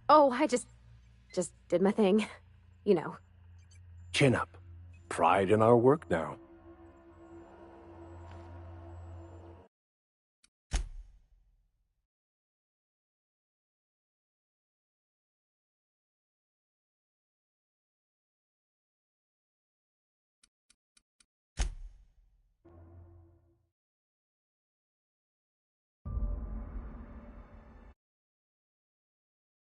Oh, I just did my thing. You know. Chin up. Pride in our work now.